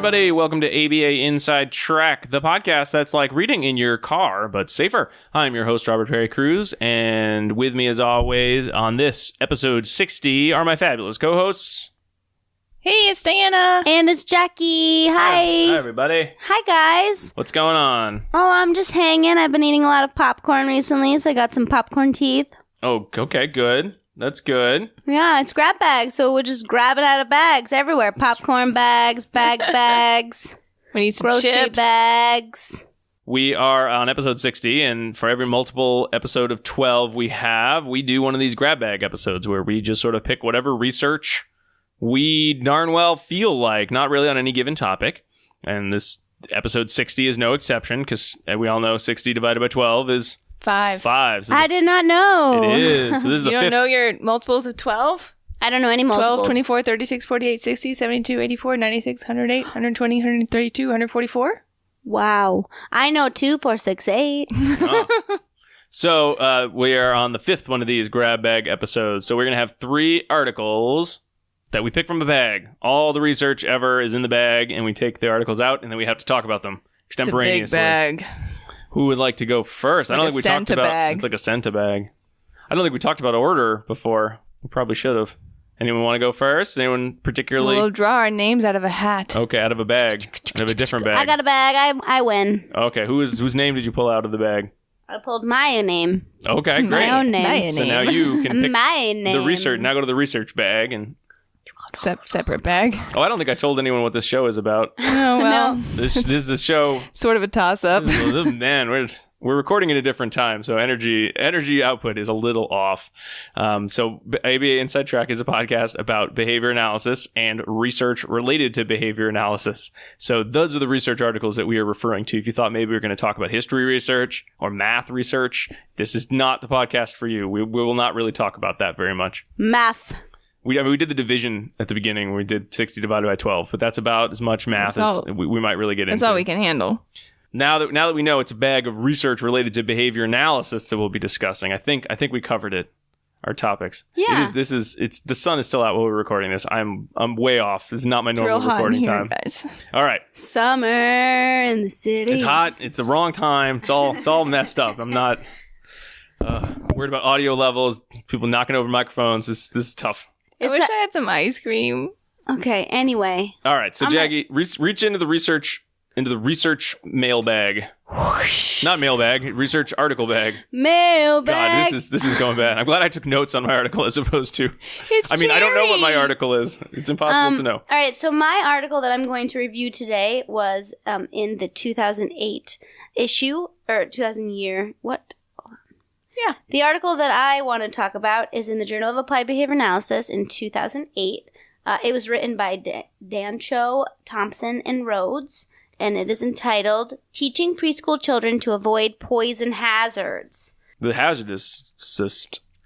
everybody. Welcome to ABA Inside Track, the podcast that's like reading in your car, but safer. I'm your host, Robert Perry Cruz, and with me, as always, on this episode 60 are my fabulous co-hosts. Hey, it's Diana. And it's Jackie. Hi. Hi, everybody. Hi, guys. What's going on? Oh, I'm just hanging. I've been eating a lot of popcorn recently, so I got some popcorn teeth. Oh, okay, good. That's good. Yeah, it's grab bags, so we're just grabbing out of bags everywhere. Popcorn bags, bags, We need some grocery chips. bags. We are on episode 60, and for every multiple episode of 12 we do one of these grab bag episodes where we just sort of pick whatever research we darn well feel like, not really on any given topic. And this episode 60 is no exception, because we all know 60 divided by 12 is 5. 5. So I did not know. it is. So this is the You fifth. don't know your multiples of 12? I don't know any multiples. 12, 24, 36, 48, 60, 72, 84, 96, 108, 120, 132, 144? Wow. I know 2, 4, 6, 8. Oh. So we are on the fifth one of these grab bag episodes. So we're going to have 3 articles that we pick from a bag. All the research ever is in the bag, and we take the articles out, and then we have to talk about them extemporaneously. It's a big bag. Who would like to go first? Like I don't a think we talked Santa about bag. It's like a Santa bag. I don't think we talked about order before. We probably should have. Anyone want to go first? Anyone particularly? We'll draw our names out of a hat. Okay, out of a bag. Out of a different bag. I got a bag. I win. Okay, whose name did you pull out of the bag? I pulled my name. Okay, great. My own name. My So name. now you can pick My name. the research. Now go to the research bag and. Separate bag. Oh, I don't think I told anyone what this show is about. Oh, well. This is a show. Sort of a toss-up. Man, we're recording at a different time, so energy output is a little off. So ABA Inside Track is a podcast about behavior analysis and research related to behavior analysis. So those are the research articles that we are referring to. If you thought maybe we were going to talk about history research or math research, this is not the podcast for you. We will not really talk about that very much. Math. We did the division at the beginning when we did 60 divided by 12, but that's about as much math as we might really get into. That's all we can handle. Now that we know it's a bag of research related to behavior analysis that we'll be discussing, I think we covered it. Our topics. Yeah. It's the sun is still out while we're recording this. I'm way off. This is not my normal Real hot in recording here, time. guys. All right. Summer in the city. It's hot. It's the wrong time. It's all messed up. I'm not worried about audio levels. People knocking over microphones. This is tough. I wish I had some ice cream. Okay, anyway. All right. So Jackie, reach into the research mailbag. Not mailbag, research article bag. Mailbag. God, this is going bad. I'm glad I took notes on my article as opposed to. It's I mean, I don't know what my cherry. article is. It's impossible to know. All right, so my article that I'm going to review today was in the 2008 issue, or 2000 year. What? Yeah. The article that I want to talk about is in the Journal of Applied Behavior Analysis in 2008. It was written by Dan Cho, Thompson, and Rhodes, and it is entitled Teaching Preschool Children to Avoid Poison Hazards. The hazardous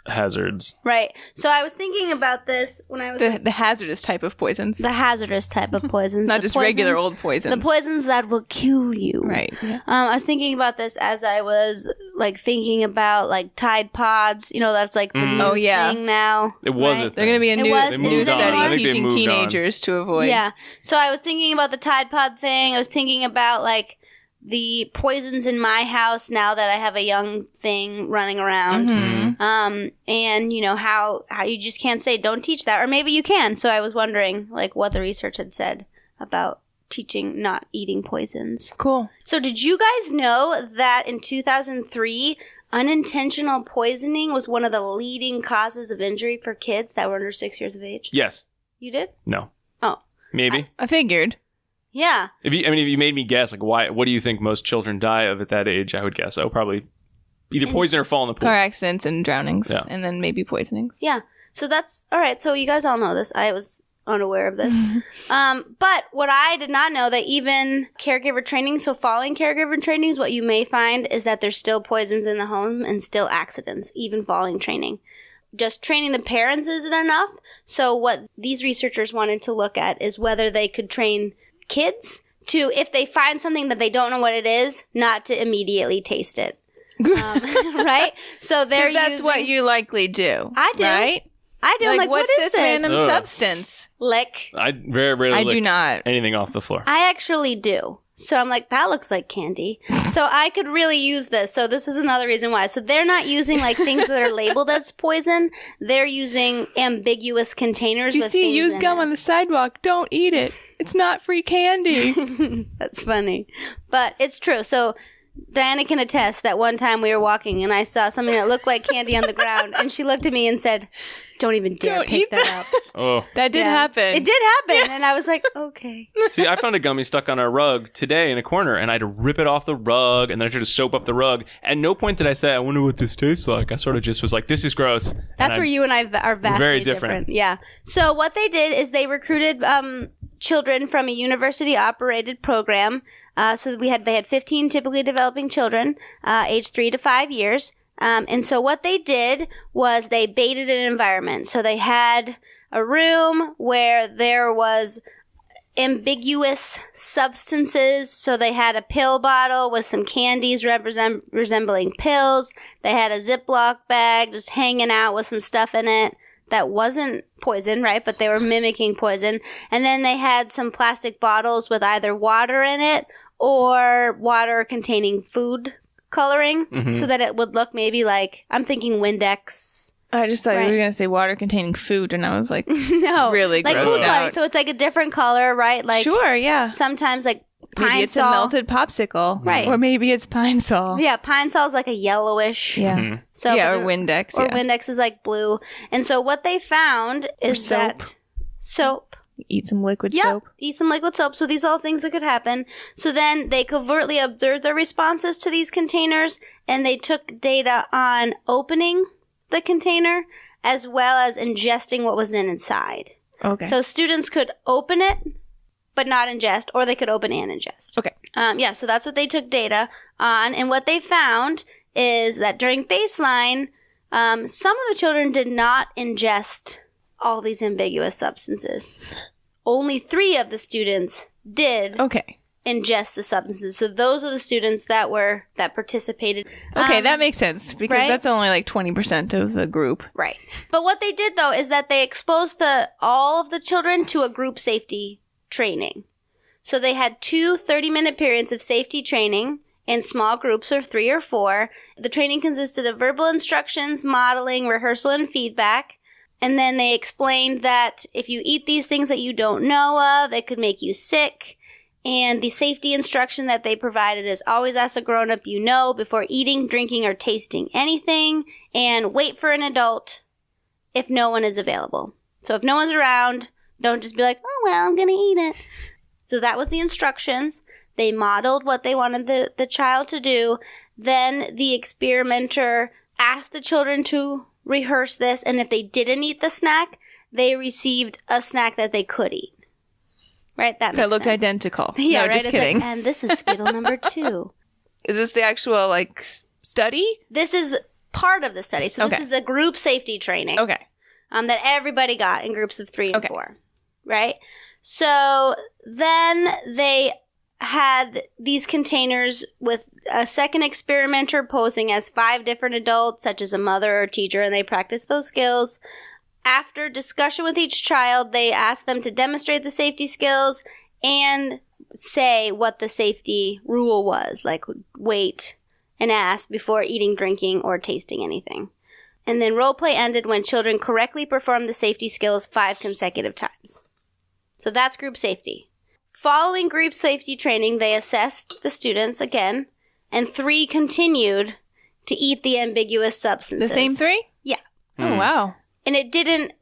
hazards. Right. So I was thinking about this when I was... The hazardous type of poisons. The hazardous type of poisons. Not The just poisons- regular old poisons. The poisons that will kill you. Right. Yeah. I was thinking about this as I was thinking about Tide Pods. You know, that's the new Oh, yeah. thing now. It was right? a They're going to be a It new, was- They new moved on. I study think they teaching moved on. teenagers to avoid. Yeah. So I was thinking about the Tide Pod thing. I was thinking about the poisons in my house now that I have a young thing running around. Mhm. And you know how you just can't say don't teach that, or maybe you can. So I was wondering what the research had said about teaching not eating poisons. Cool. So did you guys know that in 2003, unintentional poisoning was one of the leading causes of injury for kids that were under 6 years of age? yes. You did? No. Oh. Maybe. I figured. Yeah. If you made me guess, why? What do you think most children die of at that age? I would guess. Oh, probably either poison or fall in the pool. Car accidents and drownings. Yeah. And then maybe poisonings. Yeah. So that's all right. So you guys all know this. I was unaware of this. But what I did not know that even caregiver training, so following caregiver trainings, what you may find is that there's still poisons in the home and still accidents, even following training. Just training the parents isn't enough. So what these researchers wanted to look at is whether they could train kids to, if they find something that they don't know what it is, not to immediately taste it. Right? So they're That's what you likely do. I do. Right? I do. I'm like, what's what is this this? random Ugh. substance? Lick. I very rarely I lick do not. anything off the floor. I actually do. So I'm like, that looks like candy. So I could really use this. So this is another reason why. So they're not using like things that are labeled as poison. They're using ambiguous containers. If you with see things used in gum it. on the sidewalk, don't eat it. It's not free candy. That's funny. But it's true. So Diana can attest that one time we were walking and I saw something that looked like candy on the ground. And she looked at me and said, don't even dare Don't pick eat that up. Oh. That did Yeah. happen. It did happen. And I was like, okay. See, I found a gummy stuck on a rug today in a corner, and I had to rip it off the rug, and then I tried to soap up the rug. At no point did I say, I wonder what this tastes like. I sort of just was like, this is gross. That's where you and I are vastly very different. Yeah. So what they did is they recruited children from a university-operated program. So they had 15 typically developing children, aged 3 to 5 years. And so what they did was they baited an environment. So they had a room where there was ambiguous substances. So they had a pill bottle with some candies resembling pills. They had a Ziploc bag just hanging out with some stuff in it that wasn't poison, right? But they were mimicking poison. And then they had some plastic bottles with either water in it or water containing food coloring so that it would look maybe like, I'm thinking Windex. I just thought you Right. were going to say water containing food, and I was like, No. really like grossed food coloring. out. So it's like a different color, right? Like Sure, yeah. sometimes like Maybe Pine it's Sol. a melted popsicle. Right. Or maybe it's Pine Sol. Yeah, Pine Sol is like a yellowish. Yeah. So Yeah, or Windex. Or yeah. Windex is like blue. And so what they found is soap. that soap. Eat some liquid Yep. soap. Eat some liquid soap. So these are all things that could happen. So then they covertly observed their responses to these containers, and they took data on opening the container as well as ingesting what was inside. Okay. So students could open it, but not ingest, or they could open and ingest. Okay. Yeah, so that's what they took data on. And what they found is that during baseline, some of the children did not ingest all these ambiguous substances. Only 3 of the students did Okay. ingest the substances. So those are the students that participated. Okay, that makes sense because right? that's only like 20% of the group. Right. But what they did, though, is that they exposed all of the children to a group safety training. So they had 2 30-minute periods of safety training in small groups of 3 or 4. The training consisted of verbal instructions, modeling, rehearsal, and feedback. And then they explained that if you eat these things that you don't know of, it could make you sick. And the safety instruction that they provided is always ask a grown-up you know before eating, drinking, or tasting anything. And wait for an adult if no one is available. So if no one's around, don't just be like, oh, well, I'm going to eat it. So that was the instructions. They modeled what they wanted the child to do. Then the experimenter asked the children to rehearse this, and if they didn't eat the snack, they received a snack that they could eat. Right? That makes That looked sense. identical. Yeah, No, right? just It's kidding. like, and this is Skittle number 2. Is this the actual like study? This is part of the study. So this Okay. is the group safety training. Okay. That everybody got in groups of 3 and Okay. 4. Right? So then they had these containers with a second experimenter posing as 5 different adults, such as a mother or teacher, and they practiced those skills. After discussion with each child, they asked them to demonstrate the safety skills and say what the safety rule was, like wait and ask before eating, drinking, or tasting anything. And then role play ended when children correctly performed the safety skills 5 consecutive times. So that's group safety. Following group safety training, they assessed the students again, and 3 continued to eat the ambiguous substances. The same 3? Yeah. Oh, wow. And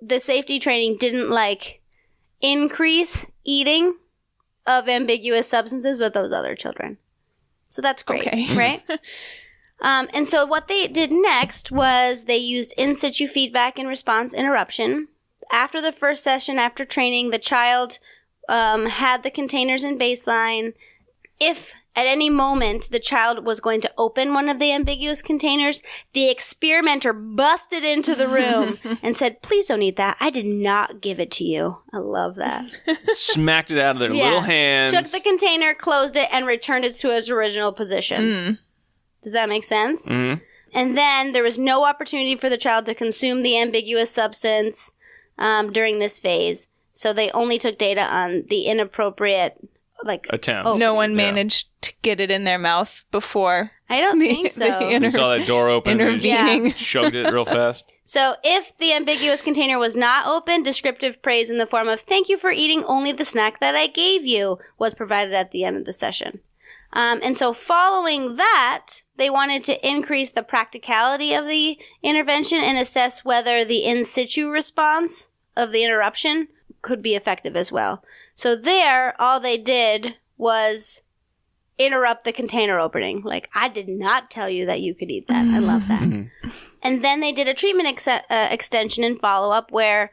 the safety training didn't increase eating of ambiguous substances with those other children. So that's great, Okay. right? And so what they did next was they used in situ feedback and response interruption. After the first session, after training, the child had the containers in baseline. If at any moment the child was going to open one of the ambiguous containers, the experimenter busted into the room and said, please don't eat that. I did not give it to you. I love that. Smacked it out of their little hands. Took the container, closed it, and returned it to its original position. Does that make sense? Mhm. And then there was no opportunity for the child to consume the ambiguous substance during this phase. So they only took data on the inappropriate attempt. No one managed to get it in their mouth before. I don't think so. You saw that door open and intervening. shoved it real fast. So if the ambiguous container was not open, descriptive praise in the form of "thank you for eating only the snack that I gave you" was provided at the end of the session. And so following that, they wanted to increase the practicality of the intervention and assess whether the in situ response of the interruption could be effective as well. So there, all they did was interrupt the container opening. Like, I did not tell you that you could eat that. I love that. And then they did a treatment extension and follow-up where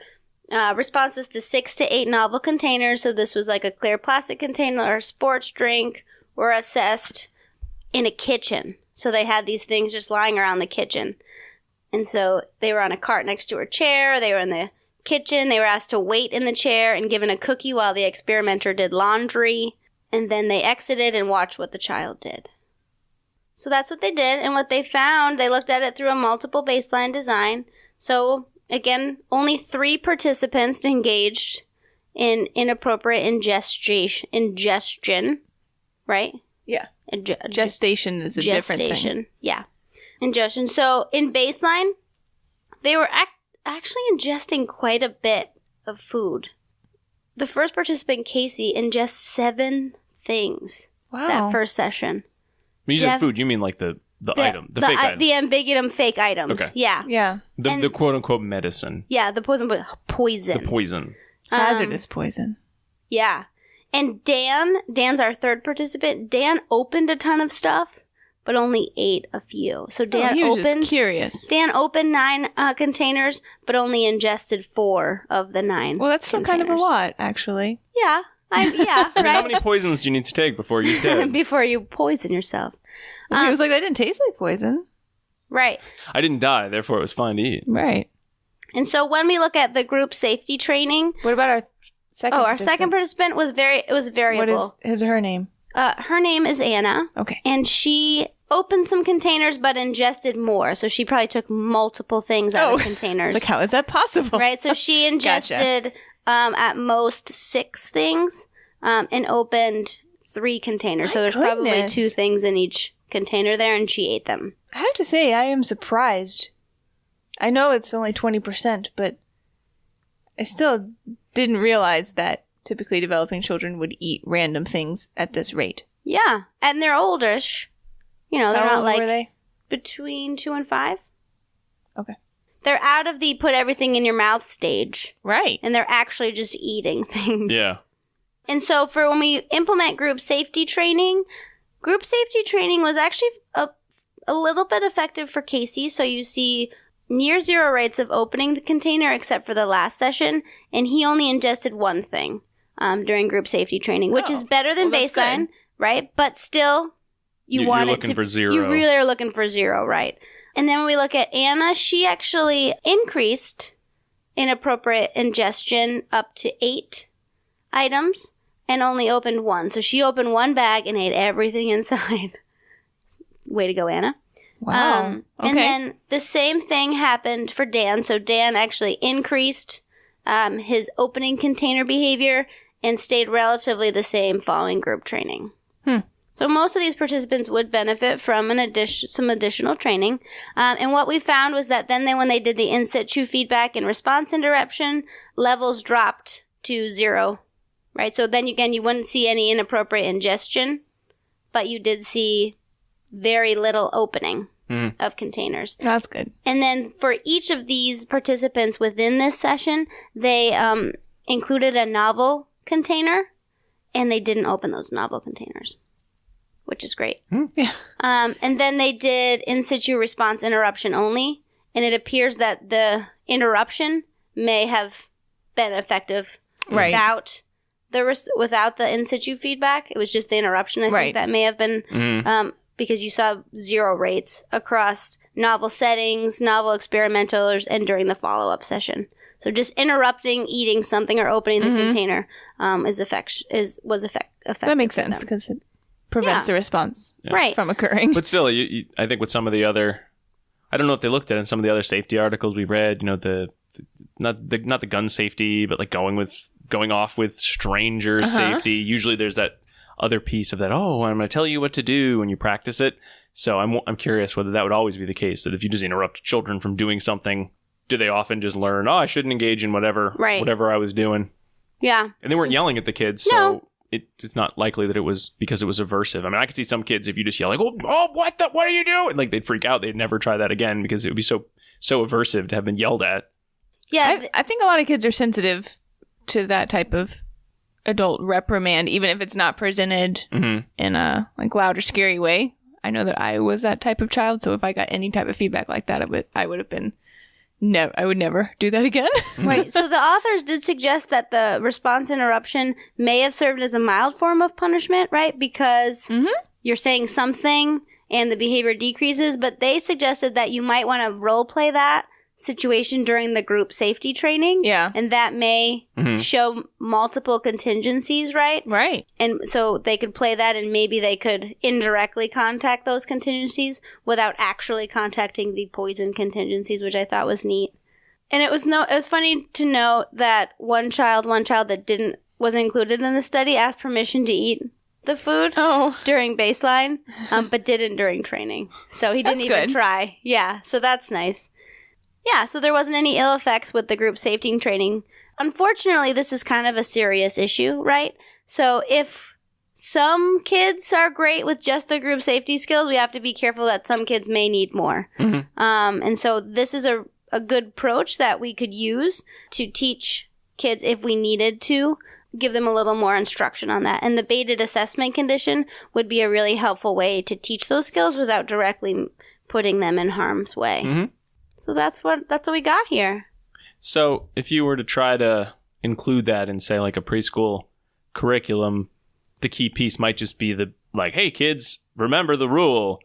responses to 6 to 8 novel containers, so this was like a clear plastic container or a sports drink, were assessed in a kitchen. So they had these things just lying around the kitchen. And so they were on a cart next to her chair. They were in the kitchen. They were asked to wait in the chair and given a cookie while the experimenter did laundry. And then they exited and watched what the child did. So that's what they did. And what they found, they looked at it through a multiple baseline design. So again, only 3 participants engaged in inappropriate ingestion. Right? Yeah. Gestation is a different thing. Yeah. Ingestion. So in baseline, they were actually ingesting quite a bit of food. The first participant, Casey, ingests 7 things that first session. When you say food, you mean like the item, the fake item. The ambiguum fake items. Okay. Yeah. Yeah. The quote-unquote medicine. Yeah, the poison. The poison. Hazardous poison. Yeah. And Dan's our third participant. Dan opened a ton of stuff, but only ate a few. So Dan he was just curious. Dan opened 9 containers, but only ingested 4 of the 9. Well, that's still kind of a lot, actually. Yeah. Right? How many poisons do you need to take before you're dead? Before you poison yourself. He was like, that didn't taste like poison. Right. I didn't die, therefore it was fine to eat. Right. And so when we look at the group safety training... What about our second our second participant was variable. What is her name? Her name is Anna. Okay. And she opened some containers but ingested more. So she probably took multiple things out of containers. Like, how is that possible? Right. So she ingested at most 6 things and opened 3 containers. So there's probably 2 things in each container there, and she ate them. I have to say, I am surprised. I know it's only 20%, but I still didn't realize that typically developing children would eat random things at this rate. Yeah. And they're oldish. You know, they're not like... Were they? Between 2 and 5. Okay. They're out of the put everything in your mouth stage. Right. And they're actually just eating things. Yeah. And so for when we implement group safety training was actually a little bit effective for Casey. So you see near 0 rates of opening the container except for the last session. And he only ingested 1 thing during group safety training, which is better than baseline, right? But still, you're looking for 0. You really are looking for 0, right? And then when we look at Anna, she actually increased inappropriate ingestion up to 8 items and only opened 1. So she opened 1 bag and ate everything inside. Way to go, Anna. Wow. Okay. And then the same thing happened for Dan. So Dan actually increased his opening container behavior and stayed relatively the same following group training. So most of these participants would benefit from some additional training. And what we found was that then when they did the in situ feedback and response interruption, levels dropped to 0, right? So then again, you wouldn't see any inappropriate ingestion, but you did see very little opening of containers. That's good. And then for each of these participants within this session, they included a novel container, and they didn't open those novel containers, which is great. Yeah. And then they did in situ response interruption only, and it appears that the interruption may have been effective without the in situ feedback. It was just the interruption. I think that may have been because you saw 0 rates across novel settings, novel experimentals, and during the follow-up session. So just interrupting, eating something, or opening the container was effective. That makes sense because it prevents the response right from occurring. But still, I think with some of the other I don't know if they looked at it in some of the other safety articles we read, not the gun safety, but like going off with strangers safety. Usually there's that other piece of that, I'm going to tell you what to do when you practice it. So I'm curious whether that would always be the case, that if you just interrupt children from doing something, do they often just learn, I shouldn't engage in whatever I was doing? Yeah. And they weren't yelling at the kids, so it's not likely that it was because it was aversive. I mean, I could see some kids, if you just yell like, what are you doing? Like, they'd freak out. They'd never try that again because it would be so aversive to have been yelled at. Yeah. I think a lot of kids are sensitive to that type of adult reprimand, even if it's not presented in a like loud or scary way. I know that I was that type of child, so if I got any type of feedback like that, I would have been I would never do that again. Right. So the authors did suggest that the response interruption may have served as a mild form of punishment, right? Because you're saying something and the behavior decreases, but they suggested that you might want to role play that situation during the group safety training. Yeah. And that may show multiple contingencies, right? Right. And so they could play that, and maybe they could indirectly contact those contingencies without actually contacting the poison contingencies, which I thought was neat. And it was funny to note that one child that wasn't included in the study asked permission to eat the food during baseline, but didn't during training. So he didn't even try. Yeah. So that's nice. Yeah, so there wasn't any ill effects with the group safety training. Unfortunately, this is kind of a serious issue, right? So if some kids are great with just the group safety skills, we have to be careful that some kids may need more. And so this is a good approach that we could use to teach kids if we needed to, give them a little more instruction on that. And the baited assessment condition would be a really helpful way to teach those skills without directly putting them in harm's way. So that's what we got here. So if you were to try to include that in, say, like a preschool curriculum, the key piece might just be hey, kids, remember the rule.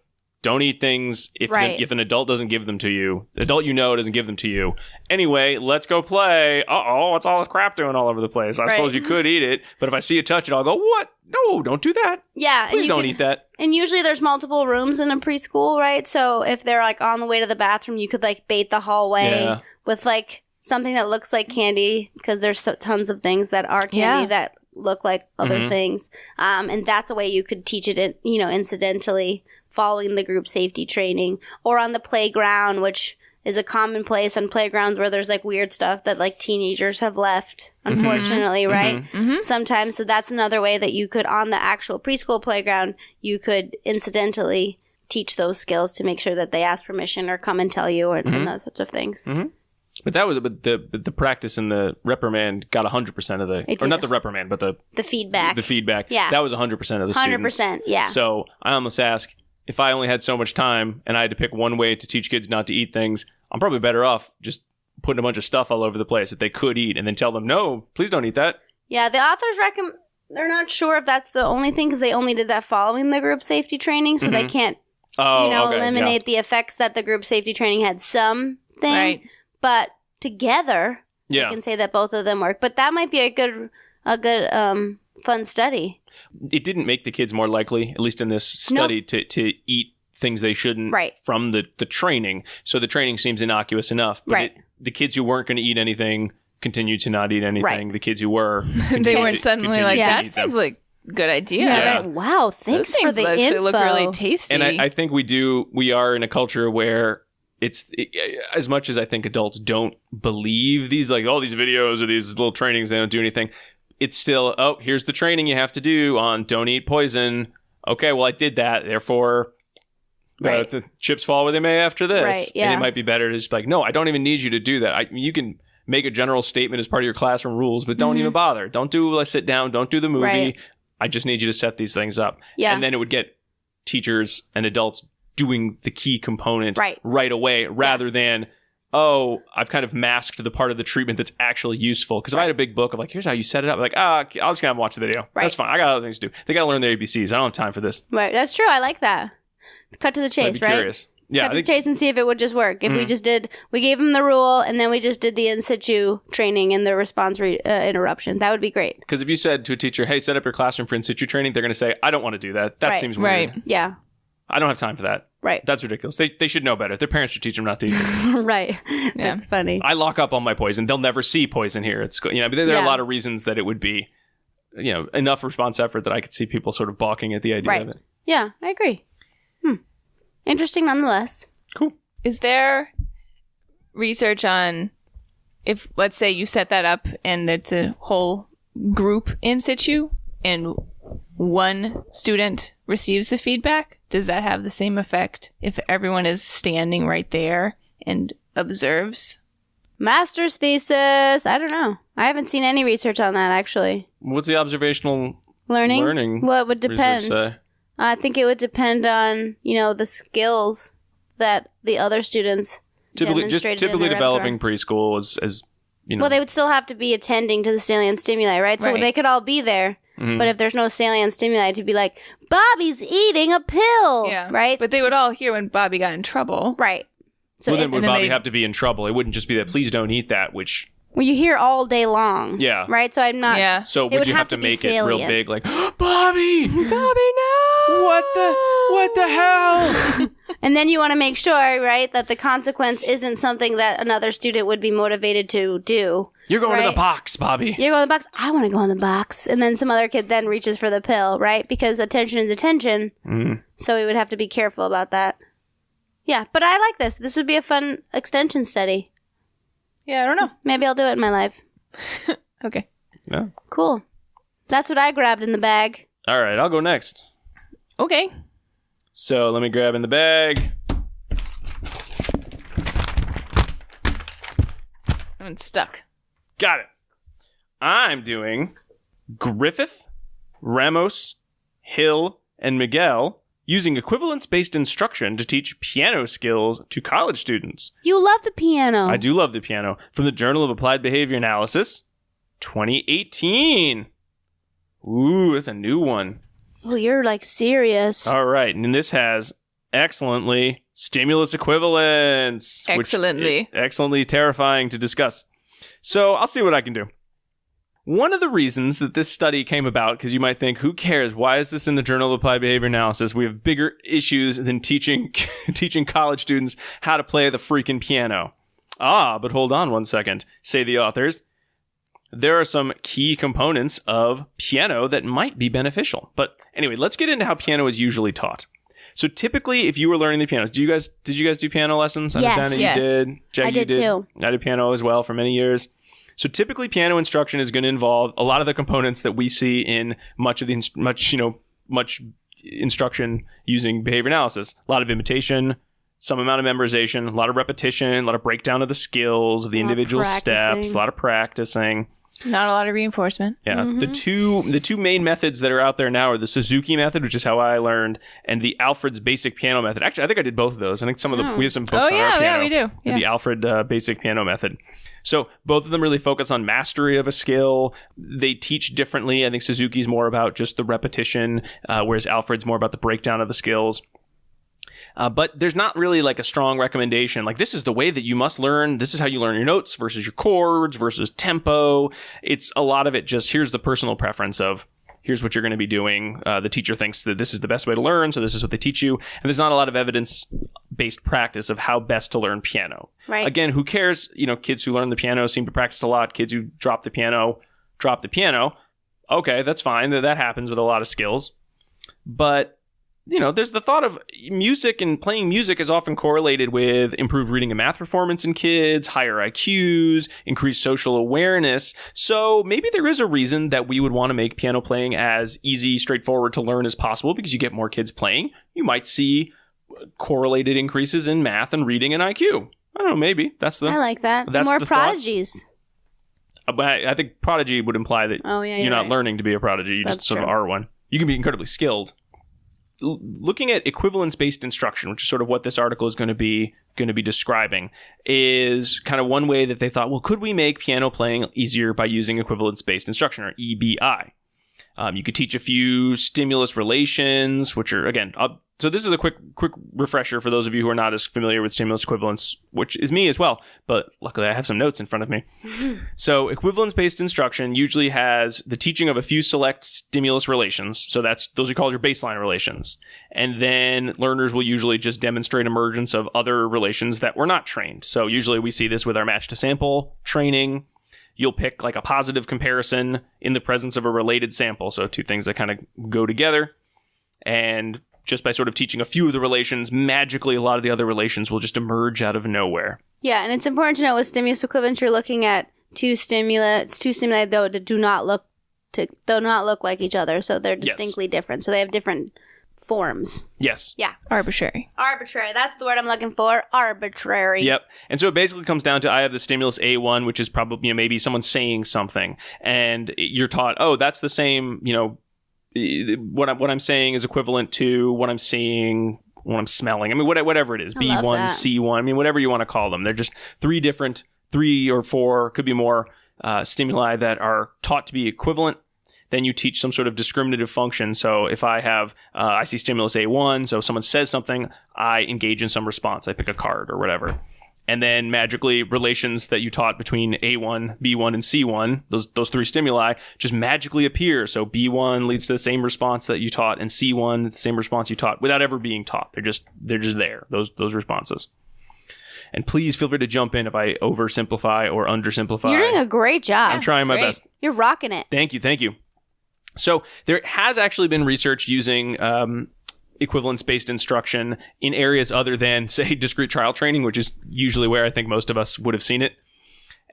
Don't eat things if an adult doesn't give them to you. The adult doesn't give them to you. Anyway, let's go play. What's all this crap doing all over the place? I suppose you could eat it, but if I see you touch it, I'll go, what? No, don't do that. Yeah. Please don't eat that. And usually there's multiple rooms in a preschool, right? So if they're like on the way to the bathroom, you could like bait the hallway with like something that looks like candy, because there's tons of things that are candy that look like other things. And that's a way you could teach it, incidentally, following the group safety training, or on the playground, which is a common place on playgrounds where there's like weird stuff that like teenagers have left, unfortunately, right? Sometimes. So that's another way that you could, on the actual preschool playground, you could incidentally teach those skills to make sure that they ask permission or come and tell you, and those sorts of things. But that was the practice and the reprimand got 100% of the, or not the reprimand, but the feedback. The feedback. Yeah. That was 100% of the students. 100%, yeah. So I almost ask, if I only had so much time and I had to pick one way to teach kids not to eat things, I'm probably better off just putting a bunch of stuff all over the place that they could eat and then tell them, no, please don't eat that. Yeah, the authors they're not sure if that's the only thing, because they only did that following the group safety training, so they can't eliminate the effects that the group safety training had something. Right. But together, they can say that both of them work. But that might be a good fun study. It didn't make the kids more likely, at least in this study, to eat things they shouldn't from the training. So the training seems innocuous enough. But the kids who weren't going to eat anything continued to not eat anything. Right. The kids who were, they weren't suddenly like, that seems like a good idea. Yeah. Right. Wow, thanks for the info. Look really tasty. And I think we are in a culture where as much as I think adults don't believe these, like, all these videos or these little trainings, they don't do anything. It's still, here's the training you have to do on don't eat poison. Okay, well, I did that. Therefore, the chips fall where they may after this. Right, yeah. And it might be better to just be like, no, I don't even need you to do that. You can make a general statement as part of your classroom rules, but don't even bother. Don't do a sit down. Don't do the movie. Right. I just need you to set these things up. Yeah. And then it would get teachers and adults doing the key component right away, rather than, I've kind of masked the part of the treatment that's actually useful. Because if I had a big book of like, here's how you set it up, like, I'll just kind of watch the video. Right. That's fine. I got other things to do. They got to learn their ABCs. I don't have time for this. Right. That's true. I like that. Cut to the chase, right? Curious. Yeah, Cut to the chase and see if it would just work. If we gave them the rule and then we just did the in situ training and the response interruption, that would be great. Because if you said to a teacher, hey, set up your classroom for in situ training, they're going to say, I don't want to do that. That seems weird. Right. Yeah. I don't have time for that. Right. That's ridiculous. They should know better. Their parents should teach them not to use. Right. Yeah. That's funny. I lock up on my poison. They'll never see poison here. It's but there are a lot of reasons that it would be, enough response effort that I could see people sort of balking at the idea of it. Yeah, I agree. Interesting nonetheless. Cool. Is there research on if, let's say, you set that up and it's a whole group in situ and one student receives the feedback? Does that have the same effect if everyone is standing right there and observes? Master's thesis. I don't know. I haven't seen any research on that, actually. What's the observational learning? Well, it would depend. Say? I think it would depend on, the skills that the other students demonstrated. Typically developing preschool as Well, they would still have to be attending to the salient stimuli, right? So they could all be there. Mm-hmm. But if there's no salient stimuli, to be like, Bobby's eating a pill, right? But they would all hear when Bobby got in trouble. Right. So then would Bobby have to be in trouble? It wouldn't just be that, please don't eat that, which... Well, you hear all day long. Yeah. Right? So I'm not... Yeah. So would you have to make it real big, like, Bobby! Bobby, no! What the hell? And then you want to make sure, right, that the consequence isn't something that another student would be motivated to do. You're going to the box, Bobby. You're going to the box. I want to go in the box. And then some other kid then reaches for the pill, right? Because attention is attention. Mm. So we would have to be careful about that. Yeah, but I like this. This would be a fun extension study. Yeah, I don't know. Maybe I'll do it in my life. Okay. Yeah. Cool. That's what I grabbed in the bag. All right, I'll go next. Okay. So let me grab in the bag. I'm stuck. Got it. I'm doing Griffith, Ramos, Hill, and Miguel using equivalence-based instruction to teach piano skills to college students. You love the piano. I do love the piano. From the Journal of Applied Behavior Analysis, 2018. Ooh, that's a new one. Oh, you're like serious. All right, and this has excellently stimulus equivalence. Excellently. Excellently terrifying to discuss. So I'll see what I can do. One of the reasons that this study came about, because you might think, who cares? Why is this in the Journal of Applied Behavior Analysis? We have bigger issues than teaching college students how to play the freaking piano. But hold on one second, say the authors. There are some key components of piano that might be beneficial. But anyway, let's get into how piano is usually taught. So typically, if you were learning the piano, did you guys do piano lessons? Yes. Dana, you did. Jag, I did too. I did piano as well for many years. So typically, piano instruction is going to involve a lot of the components that we see in much instruction using behavior analysis. A lot of imitation, some amount of memorization, a lot of repetition, a lot of breakdown of the skills of the individual steps, a lot of practicing. Not a lot of reinforcement. Yeah. Mm-hmm. The two main methods that are out there now are the Suzuki Method, which is how I learned, and the Alfred's Basic Piano Method. Actually, I think I did both of those. I think we have some books on our piano. Yeah, we do. Yeah. The Alfred Basic Piano Method. So both of them really focus on mastery of a skill. They teach differently. I think Suzuki's more about just the repetition, whereas Alfred's more about the breakdown of the skills. But there's not really like a strong recommendation. Like, this is the way that you must learn. This is how you learn your notes versus your chords versus tempo. It's a lot of it just, here's the personal preference of, here's what you're going to be doing. The teacher thinks that this is the best way to learn, so this is what they teach you. And there's not a lot of evidence-based practice of how best to learn piano. Right. Again, who cares? Kids who learn the piano seem to practice a lot. Kids who drop the piano. Okay, that's fine. That happens with a lot of skills. But there's the thought of music, and playing music is often correlated with improved reading and math performance in kids, higher IQs, increased social awareness. So maybe there is a reason that we would want to make piano playing as easy, straightforward to learn as possible, because you get more kids playing. You might see correlated increases in math and reading and IQ. I don't know, maybe. I like that. That's more prodigies. I think prodigy would imply that you're not learning to be a prodigy. You just sort of are one. You can be incredibly skilled. Looking at equivalence-based instruction, which is sort of what this article is going to be describing, is kind of one way that they thought, well, could we make piano playing easier by using equivalence-based instruction, or EBI? You could teach a few stimulus relations, which are, again, So this is a quick refresher for those of you who are not as familiar with stimulus equivalence, which is me as well, but luckily I have some notes in front of me. So equivalence-based instruction usually has the teaching of a few select stimulus relations. So those are called your baseline relations. And then learners will usually just demonstrate emergence of other relations that were not trained. So usually we see this with our match to sample training. You'll pick like a positive comparison in the presence of a related sample. So two things that kind of go together. And just by sort of teaching a few of the relations, magically a lot of the other relations will just emerge out of nowhere. Yeah, and it's important to know with stimulus equivalence, you're looking at two stimuli though that do not look like each other, so they're distinctly different. So they have different forms. Yes. Yeah. Arbitrary. That's the word I'm looking for. Arbitrary. Yep. And so it basically comes down to I have the stimulus A1, which is probably maybe someone saying something, and you're taught, oh, that's the same, what I'm saying is equivalent to what I'm seeing, what I'm smelling. I mean, whatever it is, B1, C1. I mean, whatever you want to call them. They're just three or four, could be more stimuli that are taught to be equivalent. Then you teach some sort of discriminative function. So if I have, I see stimulus A1, so if someone says something, I engage in some response. I pick a card or whatever. And then magically, relations that you taught between A1, B1, and C1, those three stimuli, just magically appear. So B1 leads to the same response that you taught, and C1, the same response you taught, without ever being taught. They're just there, those responses. And please feel free to jump in if I oversimplify or undersimplify. You're doing a great job. I'm trying my best. You're rocking it. Thank you. So there has actually been research using equivalence-based instruction in areas other than, say, discrete trial training, which is usually where I think most of us would have seen it.